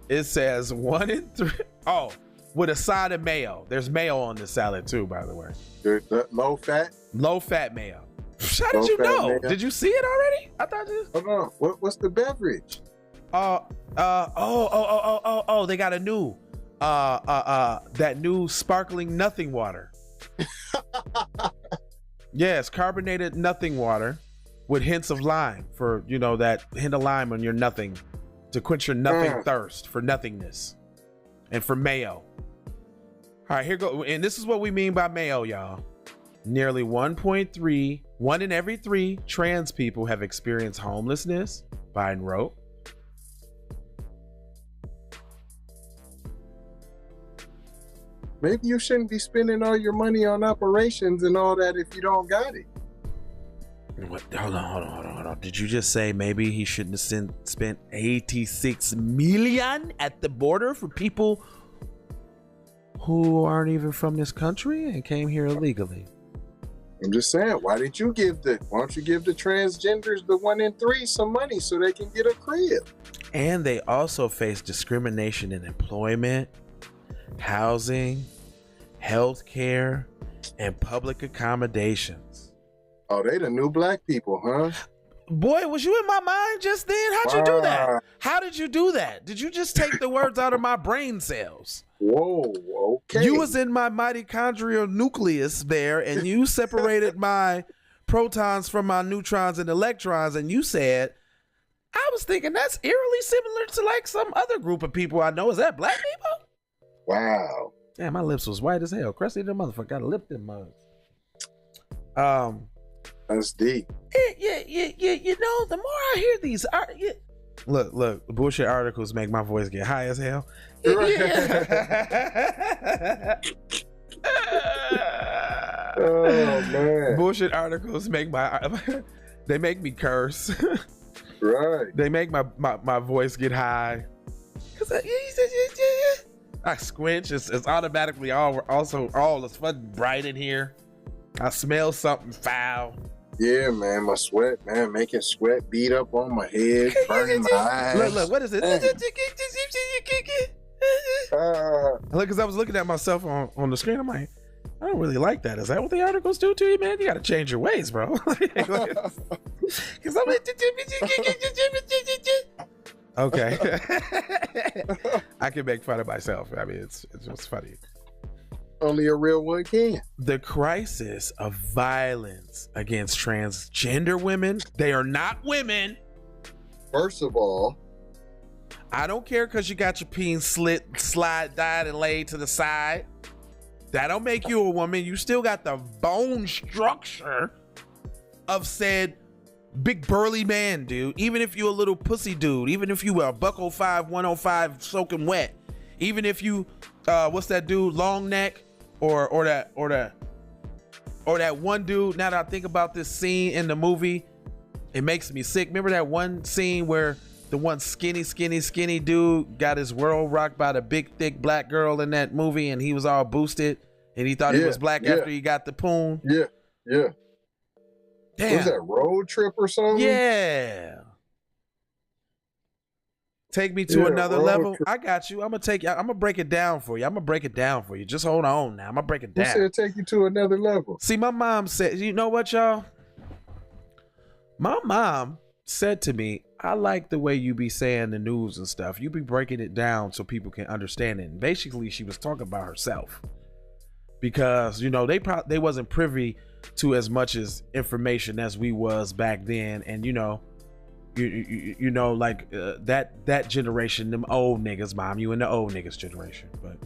It says 1 in 3. Oh, with a side of mayo. There's mayo on the salad too, by the way. Low fat? Low fat mayo. How did you know? Mayo. Did you see it already? I thought you. Oh no. What's the beverage? They got a new that new sparkling nothing water. Yes, carbonated nothing water with hints of lime for, that hint of lime on your nothing to quench your nothing thirst for nothingness and for mayo. All right, here go. And this is what we mean by mayo, y'all. Nearly 1.3, 1 in every 3 trans people have experienced homelessness, Biden wrote. Maybe you shouldn't be spending all your money on operations and all that if you don't got it. What? Hold on. Did you just say maybe he shouldn't have spent $86 million at the border for people who aren't even from this country and came here illegally? I'm just saying, why don't you give the transgenders, the 1 in 3, some money so they can get a crib? And they also face discrimination in employment, housing, healthcare, and public accommodations. Oh, they the new black people, huh? Boy, was you in my mind just then? How'd you do that? How did you do that? Did you just take the words out of my brain cells? Whoa, okay. You was in my mitochondrial nucleus there, and you separated my protons from my neutrons and electrons, and you said, I was thinking that's eerily similar to like some other group of people I know. Is that black people? Wow. Damn, my lips was white as hell. Crusty the motherfucker got a lip in mugs. That's deep. Yeah. The more I hear these, look, bullshit articles make my voice get high as hell. Oh man. Bullshit articles make they make me curse. Right. They make my voice get high. Cause I squinch. It's automatically all it's fucking bright in here. I smell something foul. Yeah, man, my sweat, man, making sweat beat up on my head, burning my eyes. Look, what is it? Look, cause I was looking at myself on the screen. I'm like, I don't really like that. Is that what the articles do to you, man? You got to change your ways, bro. Cause I'm like, okay. I can make fun of myself. I mean, it's just funny. Only a real one can. The crisis of violence against transgender women. They are not women. First of all, I don't care because you got your peen slit, dyed, and laid to the side. That don't make you a woman. You still got the bone structure of said big burly man, dude. Even if you a little pussy dude, even if you a $105, 105 soaking wet, even if you what's that dude, long neck, or that one dude. Now that I think about this scene in the movie, it makes me sick. Remember that one scene where the one skinny dude got his world rocked by the big thick black girl in that movie, and he was all boosted and he thought he was black after he got the poon. Yeah. Damn. Was that Road Trip or something? Yeah. Take me to another level. I got you. I'm gonna break it down for you. Just hold on now. I'm gonna break it down. Who said take you to another level? See, my mom said, you know what, y'all? My mom said to me, I like the way you be saying the news and stuff. You be breaking it down so people can understand it. And basically, she was talking about herself because, you know, they wasn't privy to as much as information as we was back then. And, you know, you know, like that generation, them old niggas, mom, you in the old niggas generation, but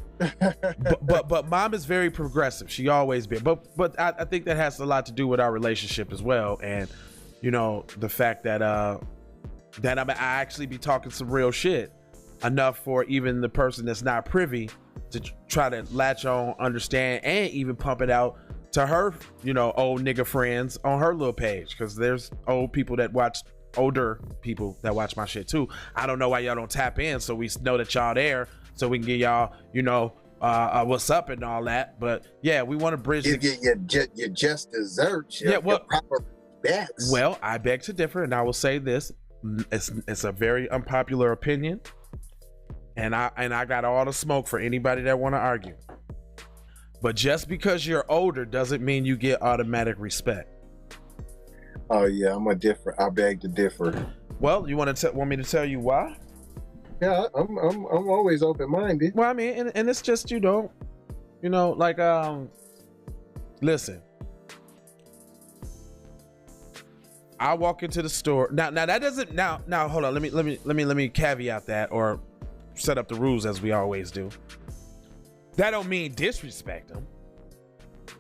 mom is very progressive. She always been, but I think that has a lot to do with our relationship as well. And, you know, the fact that I actually be talking some real shit enough for even the person that's not privy to try to latch on, understand, and even pump it out to her, you know, old nigga friends on her little page. Cause there's older people that watch my shit too. I don't know why y'all don't tap in so we know that y'all there, so we can get y'all, you know, what's up and all that. But yeah, we want to bridge. You get your just desserts. Your proper bets. Well, I beg to differ, and I will say this: it's a very unpopular opinion, and I got all the smoke for anybody that want to argue. But just because you're older doesn't mean you get automatic respect. Oh yeah, I beg to differ. Well, you want me to tell you why? Yeah, I'm always open-minded. Well, I mean, and it's just, you know, like, listen, I walk into the store now that doesn't now hold on, let me caveat that or set up the rules as we always do. That don't mean disrespect them.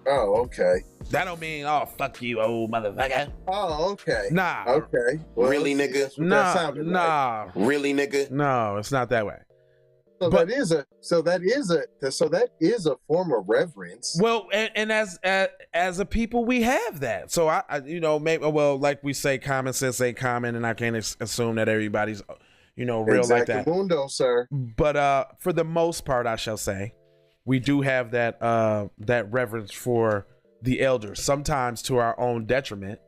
Oh, okay. That don't mean, oh, fuck you, old motherfucker. Oh, okay. Nah. Okay. Well, really, nigga? Nah. Like. Really, nigga? No, it's not that way. So that is a form of reverence. Well, and as a people, we have that. So I you know, maybe, well, like we say, common sense ain't common, and I can't assume that everybody's, you know, real like that. Mundo, sir. But for the most part, I shall say, we do have that reverence for the elders, sometimes to our own detriment,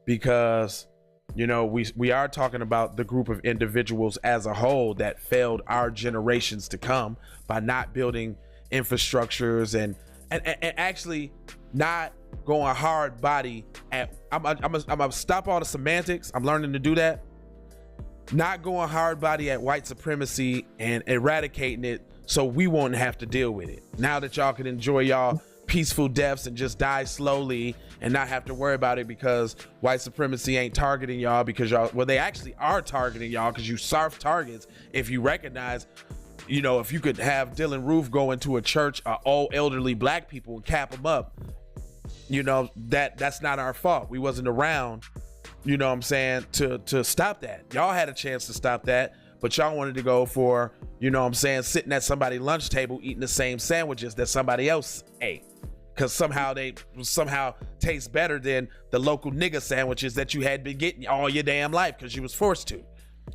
because, you know, we are talking about the group of individuals as a whole that failed our generations to come by not building infrastructures and actually not going hard body at. I'm gonna stop all the semantics. I'm learning to do that. Not going hard body at white supremacy and eradicating it so we won't have to deal with it. Now that y'all can enjoy y'all peaceful deaths and just die slowly and not have to worry about it because white supremacy ain't targeting y'all, because y'all, well, they actually are targeting y'all because you soft targets. If you recognize, you know, if you could have Dylan Roof go into a church of all elderly black people and cap them up, you know, that's not our fault. We wasn't around, you know what I'm saying, to stop that. Y'all had a chance to stop that, but y'all wanted to go for, you know what I'm saying, sitting at somebody's lunch table eating the same sandwiches that somebody else ate. because somehow they taste better than the local nigga sandwiches that you had been getting all your damn life because you was forced to,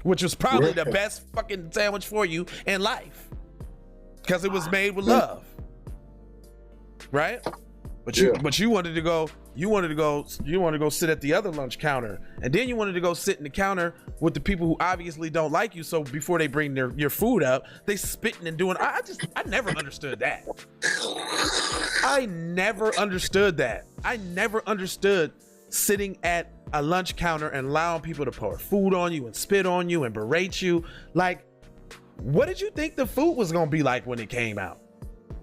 which was probably the best fucking sandwich for you in life because it was made with love, right? But you wanted to go sit at the other lunch counter, and then you wanted to go sit in the counter with the people who obviously don't like you. So before they bring your food up, they spitting and doing. I never understood that. I never understood that. I never understood sitting at a lunch counter and allowing people to pour food on you and spit on you and berate you. Like, what did you think the food was gonna be like when it came out?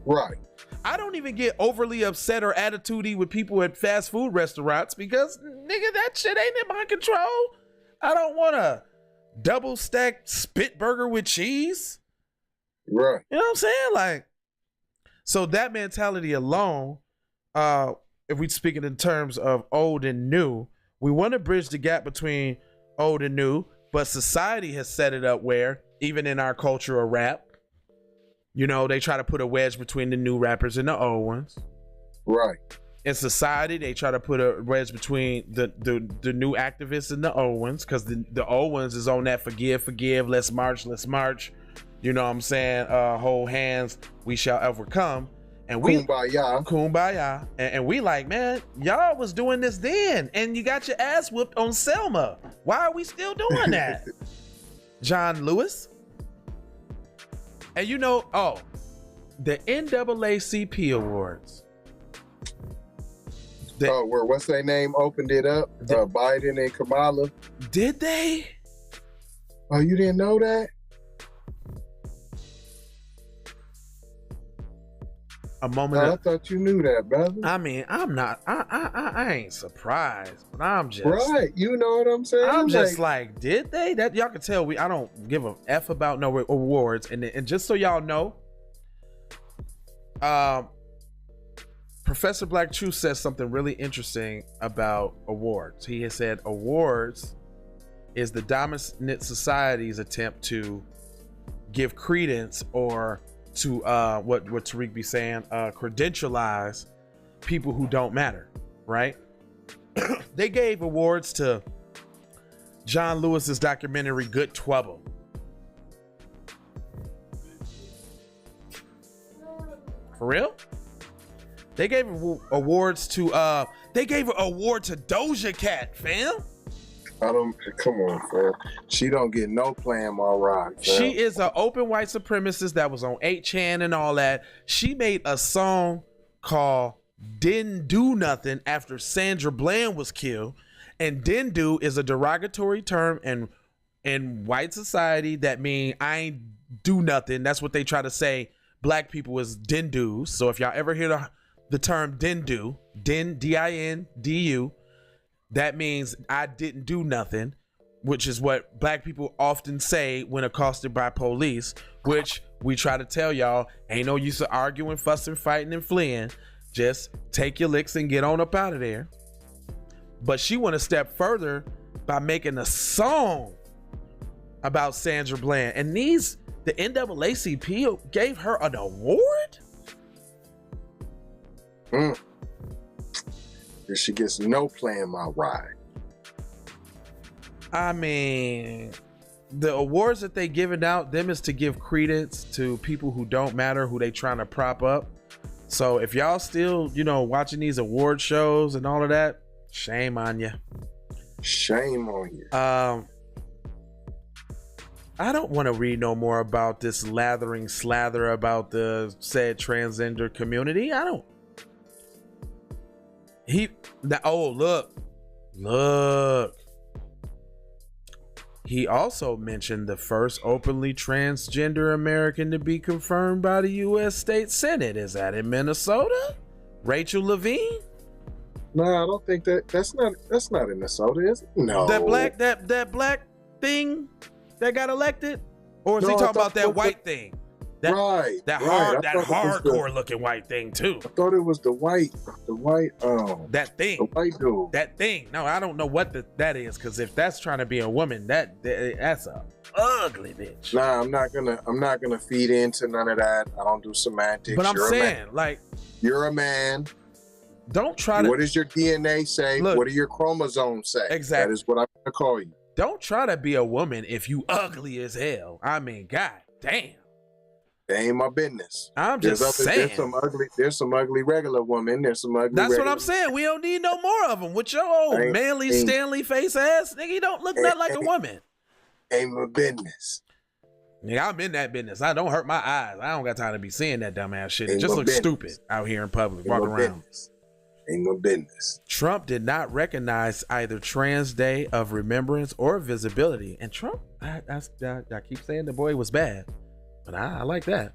Right. I don't even get overly upset or attitudey with people at fast food restaurants because, nigga, that shit ain't in my control. I don't want a double stacked spit burger with cheese. Right. You know what I'm saying? Like, so that mentality alone, if we speaking in terms of old and new, we want to bridge the gap between old and new, but society has set it up where, even in our culture of rap, you know, they try to put a wedge between the new rappers and the old ones. Right. In society, they try to put a wedge between the new activists and the old ones, because the old ones is on that forgive, let's march. You know what I'm saying? Hold hands, we shall overcome. And we kumbaya. And we like, man, y'all was doing this then, and you got your ass whooped on Selma. Why are we still doing that? John Lewis. And you know, the NAACP Awards. Where what's their name opened it up? Biden and Kamala. Did they? Oh, you didn't know that? A moment. I thought you knew that, brother. I mean, I'm not. I ain't surprised, but I'm just right. You know what I'm saying? I'm just like, did they? That y'all can tell. I don't give a f about no awards. And just so y'all know, Professor Black Truth says something really interesting about awards. He has said awards is the dominant society's attempt to give credence or to what Tariq be saying, credentialize people who don't matter, right? They gave awards to John Lewis's documentary Good Trouble. For real? They gave awards to they gave an award to Doja Cat, fam. Come on, fam. She don't get no playing my ride. Fam. She is an open white supremacist that was on 8chan and all that. She made a song called Didn't Do Nothing after Sandra Bland was killed. And didn't do is a derogatory term in white society that mean I ain't do nothing. That's what they try to say. Black people is didn't do. So if y'all ever hear the term didn't do, D-I-N-D-U, that means I didn't do nothing, which is what black people often say when accosted by police, which we try to tell y'all ain't no use of arguing, fussing, fighting, and fleeing. Just take your licks and get on up out of there. But she went a step further by making a song about Sandra Bland. And the NAACP gave her an award? She gets no playing my ride. I mean, the awards that they giving out, them is to give credence to people who don't matter, who they trying to prop up. So if y'all still, watching these award shows and all of that, shame on you. Shame on you. I don't want to read no more about this lathering slather about the said transgender community. I don't. Look. He also mentioned the first openly transgender American to be confirmed by the U.S. State Senate. Is that in Minnesota? Rachel Levine? No, I don't think that's not in Minnesota, is it? No. That black thing that got elected? Or is he talking about that white thing? That hardcore looking white thing too. I thought it was the white that thing. The white dude. That thing. No, I don't know what that is, because if that's trying to be a woman, that's a ugly bitch. Nah, I'm not gonna feed into none of that. I don't do semantics. But I'm saying, like, you're a man. Don't try to. What does your DNA say? Look, what do your chromosomes say? Exactly. That is what I'm gonna call you. Don't try to be a woman if you ugly as hell. I mean, god damn. That ain't my business. I'm just saying. There's some ugly regular women. There's some ugly. That's what I'm saying. We don't need no more of them. With your old manly Stanley face ass, nigga, you don't look nothing like a woman. Ain't my business. Nigga, I'm in that business. I don't hurt my eyes. I don't got time to be seeing that dumbass shit. It just looks stupid out here in public, walking around. Ain't no business. Trump did not recognize either Trans Day of Remembrance or Visibility. And Trump, I keep saying the boy was bad, but I like that.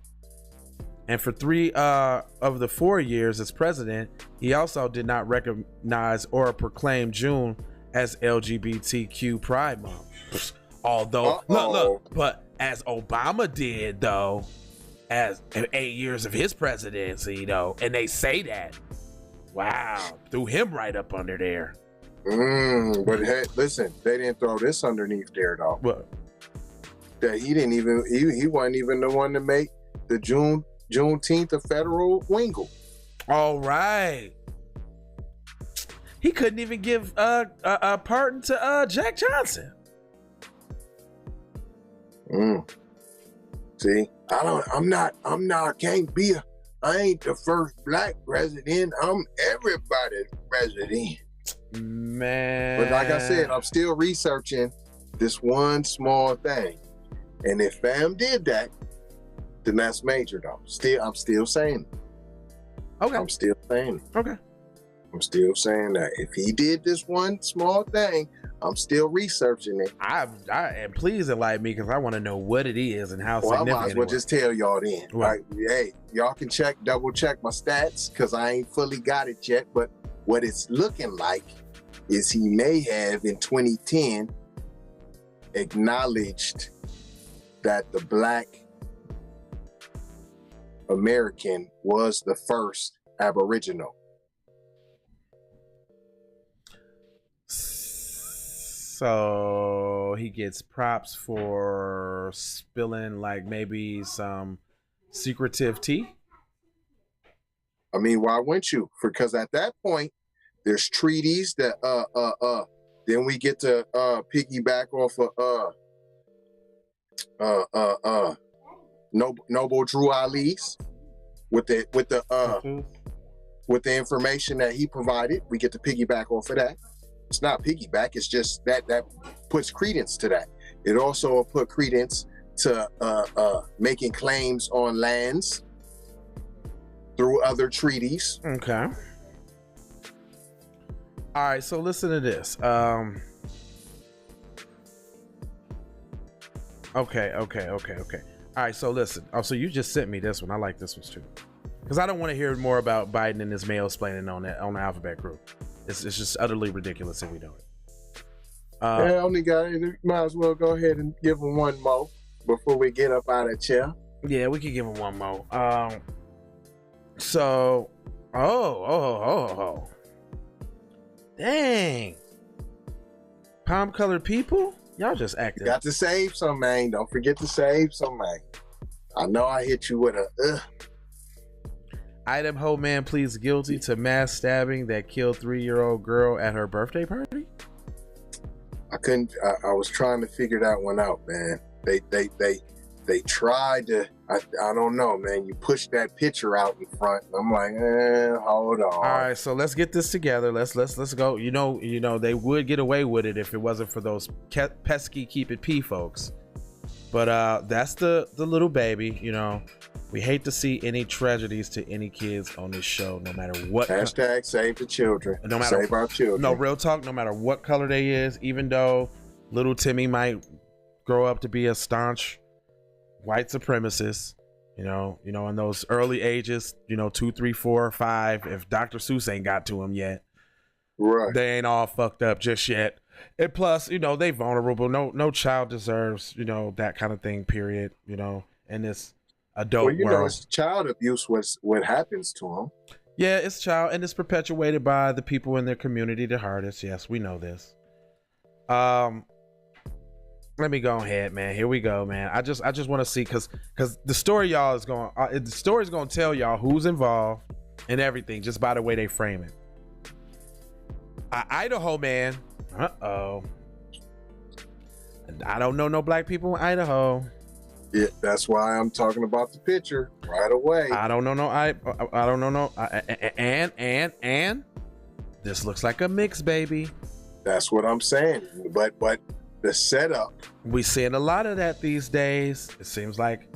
And for 3 of the 4 years as president, he also did not recognize or proclaim June as LGBTQ Pride Month. Although, look, but as Obama did, though, as 8 years of his presidency, though, and they say that, wow, threw him right up under there. But hey, listen, they didn't throw this underneath there, though. What? That he wasn't even the one to make the Juneteenth a federal wingle. All right. He couldn't even give a pardon to Jack Johnson. See, I ain't the first black president. I'm everybody's president. Man. But like I said, I'm still researching this one small thing. And if Bam did that, then that's major though. I'm still saying it. Okay. I'm still saying it. Okay. I'm still saying that. If he did this one small thing, I'm still researching it. And please enlighten me, because I want to know what it is and how significant. I might as well just tell y'all then. Like, hey, y'all can double check my stats, because I ain't fully got it yet. But what it's looking like is he may have in 2010 acknowledged that the Black American was the first Aboriginal. So he gets props for spilling like maybe some secretive tea. I mean, why wouldn't you? Because at that point, there's treaties that then we get to piggyback off of Noble Drew Ali's with the information that he provided. We get to piggyback off of that. It's not piggyback, it's just that puts credence to that. It also put credence to making claims on lands through other treaties. Okay. All right, so listen to this. Okay. All right, so listen. Oh, so you just sent me this one. I like this one too, because I don't want to hear more about Biden and his mail-splaining on the Alphabet group. It's just utterly ridiculous if we do it. Only guy, might as well go ahead and give him one more before we get up out of chair. Yeah, we could give him one more. Dang. Palm-colored people? Y'all just acting. Got to save some, man. Don't forget to save some, man. I know I hit you with a Idaho man pleads guilty to mass stabbing that killed 3-year-old girl at her birthday party. I was trying to figure that one out, man. They tried to. I don't know, man. You push that picture out in front. I'm like, hold on. All right, so let's get this together. Let's go. You know, they would get away with it if it wasn't for those pesky keep it P folks. But that's the little baby. You know, we hate to see any tragedies to any kids on this show, no matter what. Hashtag save the children. No matter, save our children. No, real talk. No matter what color they is, even though little Timmy might grow up to be a staunch white supremacist, you know, in those early ages, 2, 3, 4, 5. If Dr. Seuss ain't got to him yet, right? They ain't all fucked up just yet. And plus, they vulnerable. No child deserves, that kind of thing. Period. In this adult world. It's child abuse. What happens to them? Yeah, it's child, and it's perpetuated by the people in their community the hardest. Yes, we know this. Let me go ahead, man. Here we go, man. I just want to see, because the story y'all is going. The story's going to tell y'all who's involved and everything just by the way they frame it. Idaho man. Uh-oh. I don't know no black people in Idaho. Yeah, that's why I'm talking about the picture right away. I don't know no. I don't know no. And this looks like a mix, baby. That's what I'm saying. But the setup. We seeing a lot of that these days. It seems like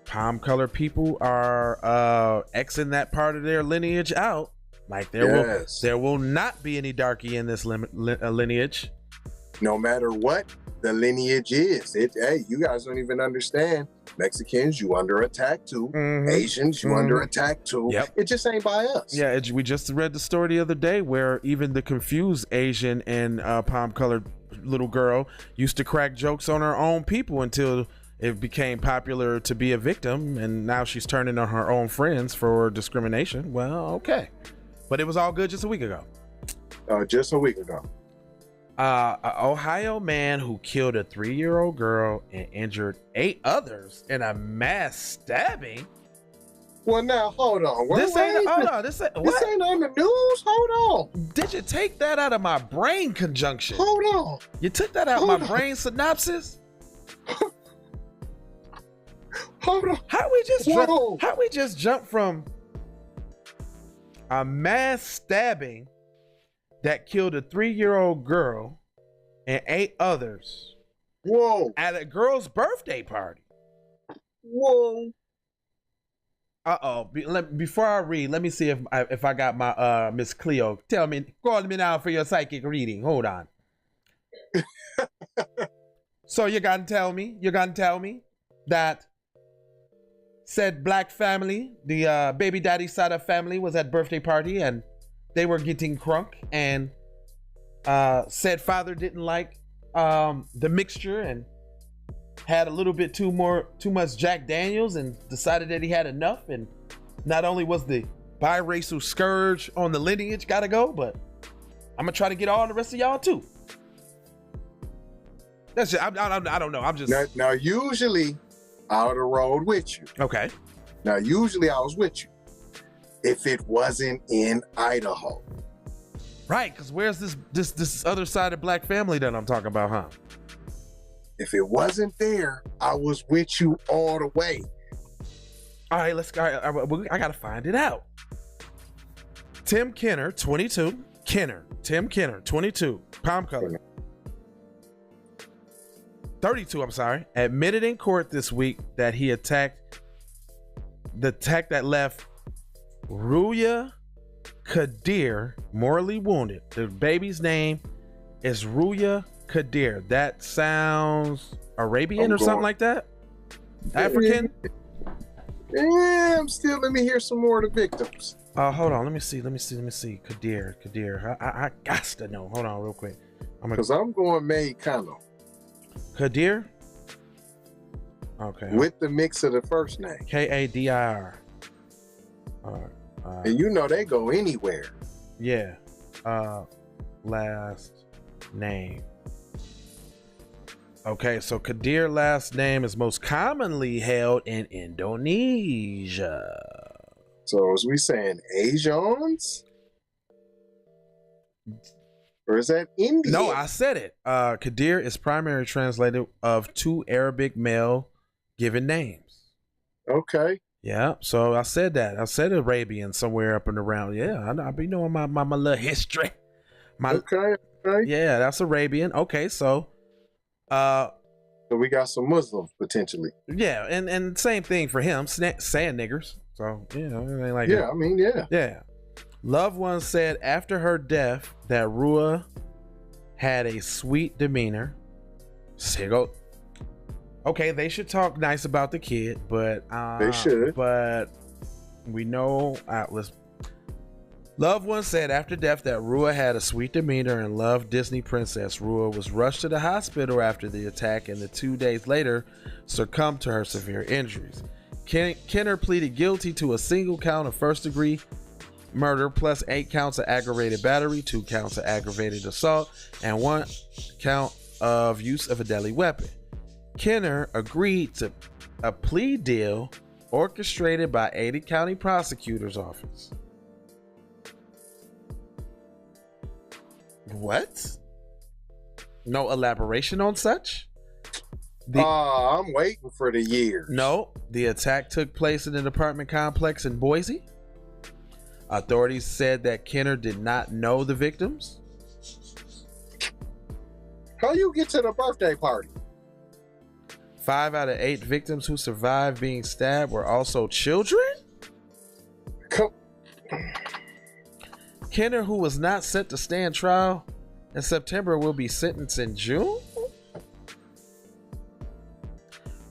palm color people are Xing that part of their lineage out. Like there will not be any darky in this lineage. No matter what the lineage is, hey, you guys don't even understand. Mexicans, you under attack too. Mm-hmm. Asians, you under attack too. Yep. It just ain't by us. Yeah, we just read the story the other day where even the confused Asian and palm colored little girl used to crack jokes on her own people until it became popular to be a victim, and now she's turning on her own friends for discrimination. Well, okay, but it was all good just a week ago. Just a week ago. An Ohio man who killed a 3-year-old girl and injured 8 others in a mass stabbing. Well, now hold on. This ain't on the news. Hold on. Did you take that out of my brain conjunction? Hold on. You took that out of my brain synopsis? Hold on. How we just jump from a mass stabbing that killed a 3-year-old girl and 8 others? Whoa. At a girl's birthday party. Whoa. Uh-oh. Before I read, let me see if I got my Miss Cleo. Call me now for your psychic reading. Hold on. So you're gonna tell me that said black family, the baby daddy side of family, was at birthday party and they were getting crunk, and said father didn't like the mixture and had a little bit too much Jack Daniels and decided that he had enough. And not only was the biracial scourge on the lineage gotta go, but I'm gonna try to get all the rest of y'all too. That's just, I don't know. I'm just now usually I would have rolled with you. Okay. Now usually I was with you if it wasn't in Idaho. Right, because where's this other side of black family that I'm talking about, huh? If it wasn't there, I was with you all the way. All right, let's go. I gotta find it out. Tim Kenner, 22. Tim Kenner, 22. Palm color. 32, I'm sorry. Admitted in court this week that he attacked that left Ruya Kadir mortally wounded. The baby's name is Ruya Kadir. That sounds Arabian or something like that? African? Yeah, let me hear some more of the victims. Hold on, let me see. Kadir. I got to know. Hold on real quick. Because I'm going Mexicano. Kadir? Okay. With the mix of the first name. Kadir. And you know they go anywhere. Yeah. Last name. Okay, so Kadir last name is most commonly held in Indonesia. So is we saying Asians? Or is that Indian? No, I said it. Kadir is primary translated of 2 Arabic male given names. Okay. Yeah, so I said that. I said Arabian somewhere up and around. Yeah, I be knowing my little history. Okay. Yeah, that's Arabian. Okay, so we got some Muslims potentially. Yeah, and same thing for him, saying niggers. So, you know, it ain't like yeah, I mean, yeah. Yeah. Loved ones said after her death that Rua had a sweet demeanor. Okay, they should talk nice about the kid, but they should. But we know Loved ones said after death that Rua had a sweet demeanor and loved Disney princess. Rua was rushed to the hospital after the attack and 2 days later succumbed to her severe injuries. Kenner pleaded guilty to a single count of first-degree murder plus 8 counts of aggravated battery, 2 counts of aggravated assault, and 1 count of use of a deadly weapon. Kenner agreed to a plea deal orchestrated by Ada County Prosecutor's Office. What? No elaboration on such? I'm waiting for the years. No, the attack took place in an apartment complex in Boise. Authorities said that Kenner did not know the victims. How you get to the birthday party? 5 out of 8 victims who survived being stabbed were also children? Kenner, who was not set to stand trial in September, will be sentenced in June?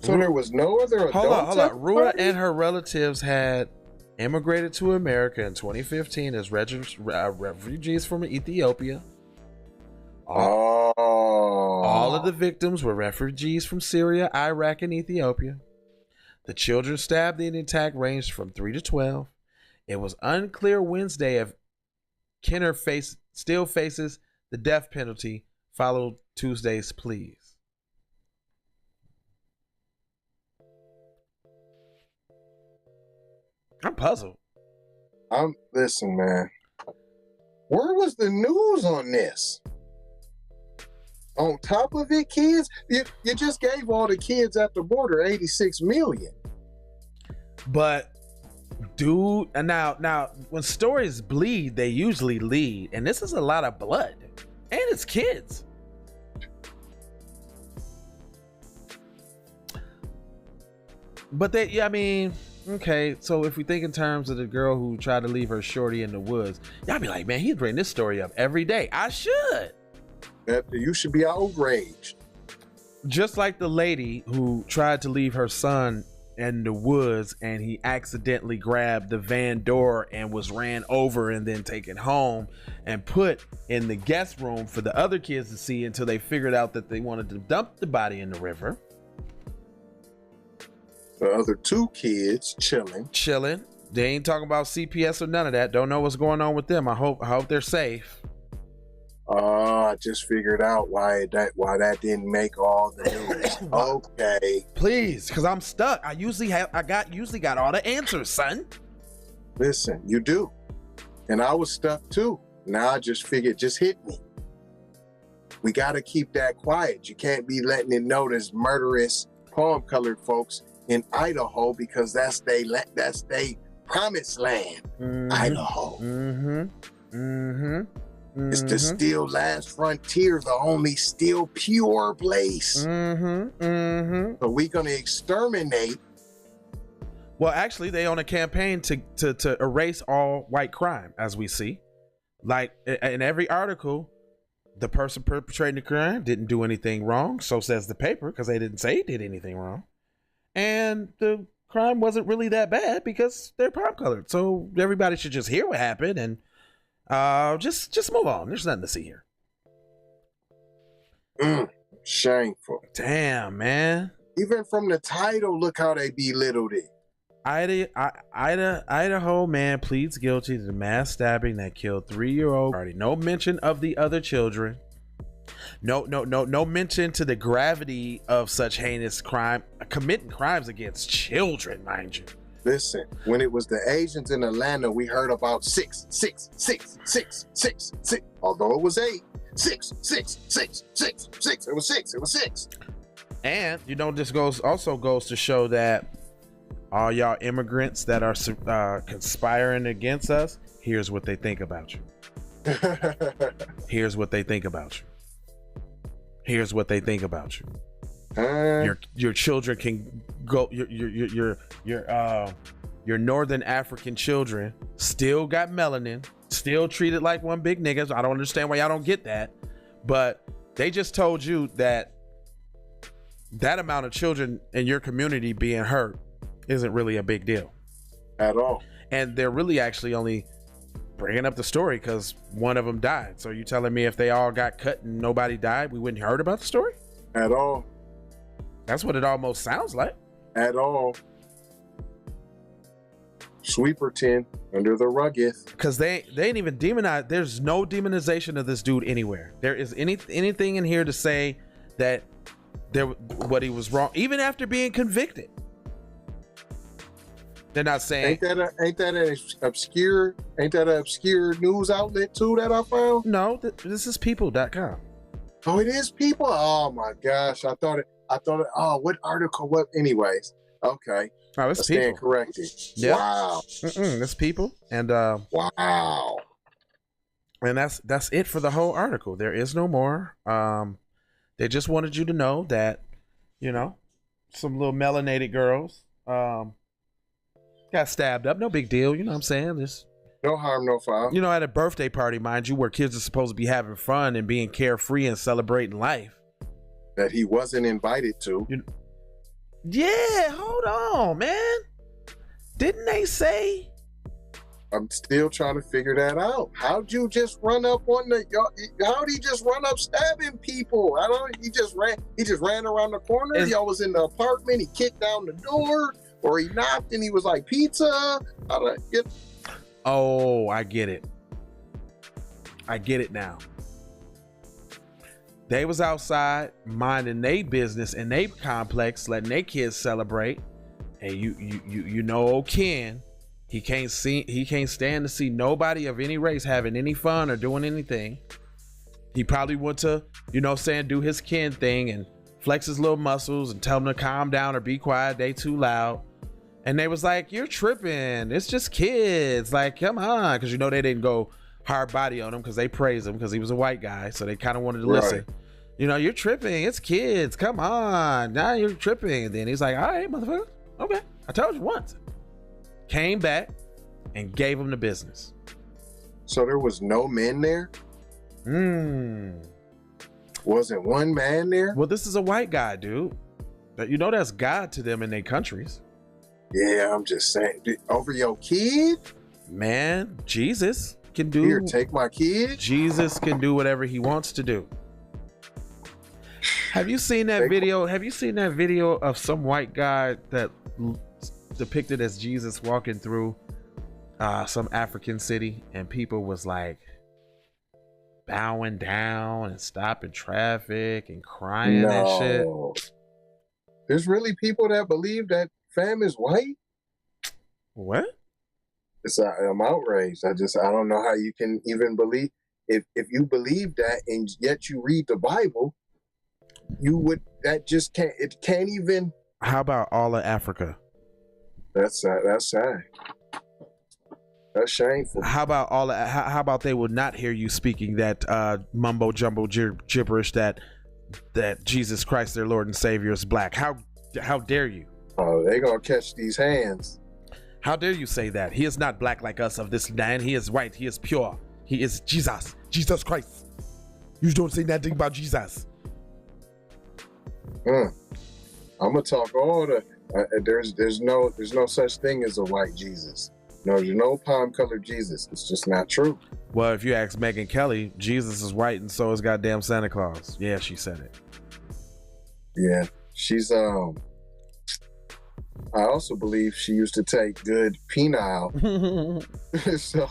So there was no other adults? Hold on. Rua and her relatives had immigrated to America in 2015 as refugees from Ethiopia. All of the victims were refugees from Syria, Iraq, and Ethiopia. The children stabbed in the attack ranged from 3 to 12. It was unclear Wednesday if Kenner still faces the death penalty following Tuesday's pleas. I'm puzzled. Listen, man. Where was the news on this? On top of it, kids, you just gave all the kids at the border $86 million. But dude, now when stories bleed, they usually lead, and this is a lot of blood, and it's kids. But okay, so if we think in terms of the girl who tried to leave her shorty in the woods, y'all be like, man, he'd bring this story up every day. I should. You should be outraged. Just like the lady who tried to leave her son in the woods and he accidentally grabbed the van door and was ran over and then taken home and put in the guest room for the other kids to see until they figured out that they wanted to dump the body in the river. The other 2 kids chilling. They ain't talking about CPS or none of that. Don't know what's going on with them. I hope they're safe. I just figured out why that didn't make all the news. Okay. Please, because I'm stuck. I usually got all the answers, son. Listen, you do. And I was stuck too. Now I just figured, just hit me. We got to keep that quiet. You can't be letting it know there's murderous palm-colored folks in Idaho because that's they promised land. Mm-hmm. Idaho. It's the still last frontier, the only still pure place. So we're gonna exterminate. Well, actually, they on a campaign to erase all white crime, as we see. Like in every article, the person perpetrating the crime didn't do anything wrong, so says the paper, because they didn't say he did anything wrong. And the crime wasn't really that bad because they're palm colored. So everybody should just hear what happened and just move on. There's nothing to see here. Shameful. Damn, man. Even from the title, look how they belittled it. Idaho man pleads guilty to the mass stabbing that killed 3-year-old party. No mention of the other children. No mention to the gravity of such heinous crime, committing crimes against children, mind you. Listen, when it was the Asians in Atlanta, we heard about 6. Although it was 8. 6. It was 6. And this also goes to show that all y'all immigrants that are conspiring against us, here's what they think about you. Here's what they think about you. Here's what they think about you. Your children can go. Your Northern African children still got melanin, still treated like one big nigga. So I don't understand why y'all don't get that. But they just told you that amount of children in your community being hurt isn't really a big deal at all. And they're really actually only bringing up the story because one of them died. So you telling me if they all got cut and nobody died, we wouldn't heard about the story at all? That's what it almost sounds like. At all. Sweeperton under the rugged. Because they ain't even demonized. There's no demonization of this dude anywhere. There is anything in here to say that what he was wrong, even after being convicted. They're not saying. Ain't that an obscure news outlet too that I found? No, this is people.com. Oh, it is people. Oh my gosh, I thought it. Oh, what article? What? Anyways, okay. Oh, it's people. Stand corrected. Yep. Wow. It's people, and wow. And that's it for the whole article. There is no more. They just wanted you to know that, you know, some little melanated girls got stabbed up. No big deal. You know what I'm saying? Just no harm, no foul. You know, at a birthday party, mind you, where kids are supposed to be having fun and being carefree and celebrating life. That he wasn't invited to. Yeah, hold on, man. Didn't they say? I'm still trying to figure that out. How'd you just run up on how'd he just run up stabbing people? He just ran around the corner. Y'all was in the apartment. He kicked down the door, or he knocked and he was like, pizza. Oh, I get it. I get it now. They was outside minding their business in their complex, letting their kids celebrate. And you know, old Ken, he can't stand to see nobody of any race having any fun or doing anything. He probably went to, you know, do his Ken thing and flex his little muscles and tell them to calm down or be quiet. They too loud. And they was like, you're tripping. It's just kids. Like, come on. Because, you know, they didn't go hard body on him because they praised him because he was a white guy. So they kind of wanted to listen. You know, you're tripping. It's kids. Come on. Now you're tripping. And then he's like, all right, motherfucker. Okay. I told you once. Came back and gave him the business. So there was no men there? Wasn't one man there? Well, this is a white guy, dude. You know that's God to them in their countries. Yeah, I'm just saying. Over your kid? Man, Jesus can do... Here, take my kid? Jesus can do whatever he wants to do. Have you seen that video? Have you seen that video of some white guy that depicted as Jesus walking through some African city, and people was like bowing down and stopping traffic and crying and shit? There's really people that believe that fam is white? What? I'm outraged. I don't know how you can even believe. If you believe that and yet you read the Bible, it can't even. How about all of Africa? That's sad. That's shameful. How about they would not hear you speaking that mumbo jumbo gibberish that Jesus Christ, their Lord and Savior, is black? How dare you? Oh, they gonna catch these hands. How dare you say that? He is not black like us of this land. He is white. He is pure. He is Jesus Christ. You don't say nothing about Jesus. I'm gonna talk all the. There's no such thing as a white Jesus. No, there's no palm colored Jesus. It's just not true. Well, if you ask Megyn Kelly, Jesus is white and so is goddamn Santa Claus. Yeah, she said it. Yeah, she's I also believe she used to take good penile. So.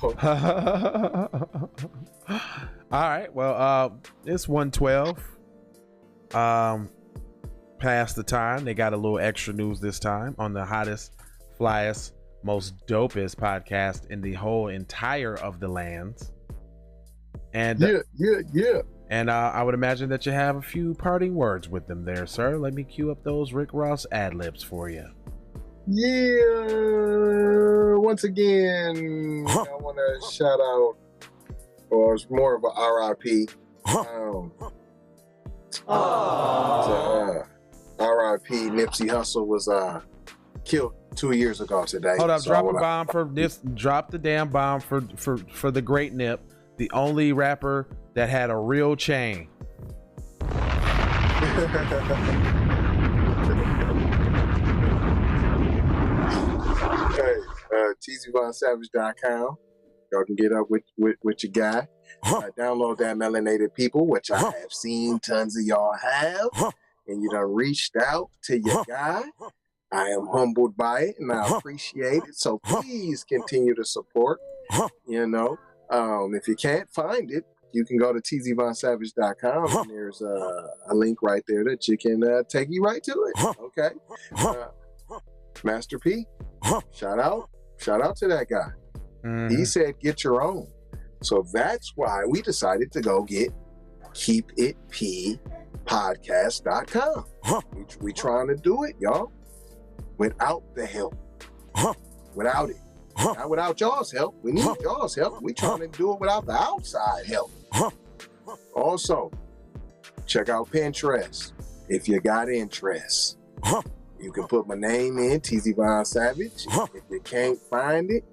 All right. Well, it's 1:12. Past the time. They got a little extra news this time on the hottest, flyest, most dopest podcast in the whole entire of the land. And yeah. And I would imagine that you have a few parting words with them there, sir. Let me cue up those Rick Ross ad-libs for you. Yeah. Once again, I want to shout out, or it's more of a RIP. RIP Nipsey Hussle was killed 2 years ago today. Hold up, drop a bomb for this. Drop the damn bomb for the great Nip, the only rapper that had a real chain. Hey, TZVonSavage.com. Y'all can get up with your guy. Download that Melanated People, which I have seen tons of y'all have. And you done reached out to your guy. I am humbled by it and I appreciate it. So please continue to support. You know, if you can't find it, you can go to tzvonsavage.com and there's a link right there that you can take you right to it. Okay. Master P. Shout out to that guy. He said, get your own. So that's why we decided to go get keepitppodcast.com. We trying to do it, y'all, without the help. Without it. Not without y'all's help. We need y'all's help. We trying to do it without the outside help. Also, check out Pinterest if you got interest. You can put my name in, TZ Von Savage. If you can't find it,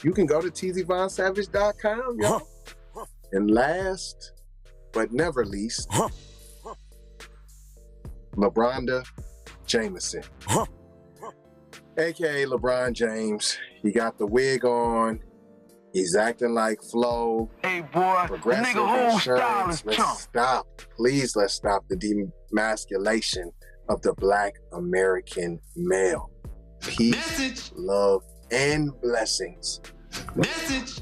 you can go to tzvonsavage.com, y'all. And last but never least, LeBronda Jameson, aka LeBron James. He got the wig on. He's acting like Flo. Hey boy, Progressive nigga whole style insurance. is Let's chump. stop. Please, let's stop the demasculation of the Black American male. Peace, Message. love, and blessings. Message.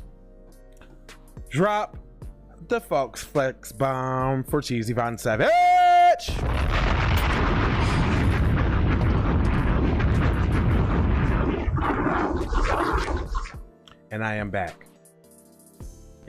Drop the Fox Flex bomb for Cheesy Von Savage. And I am back.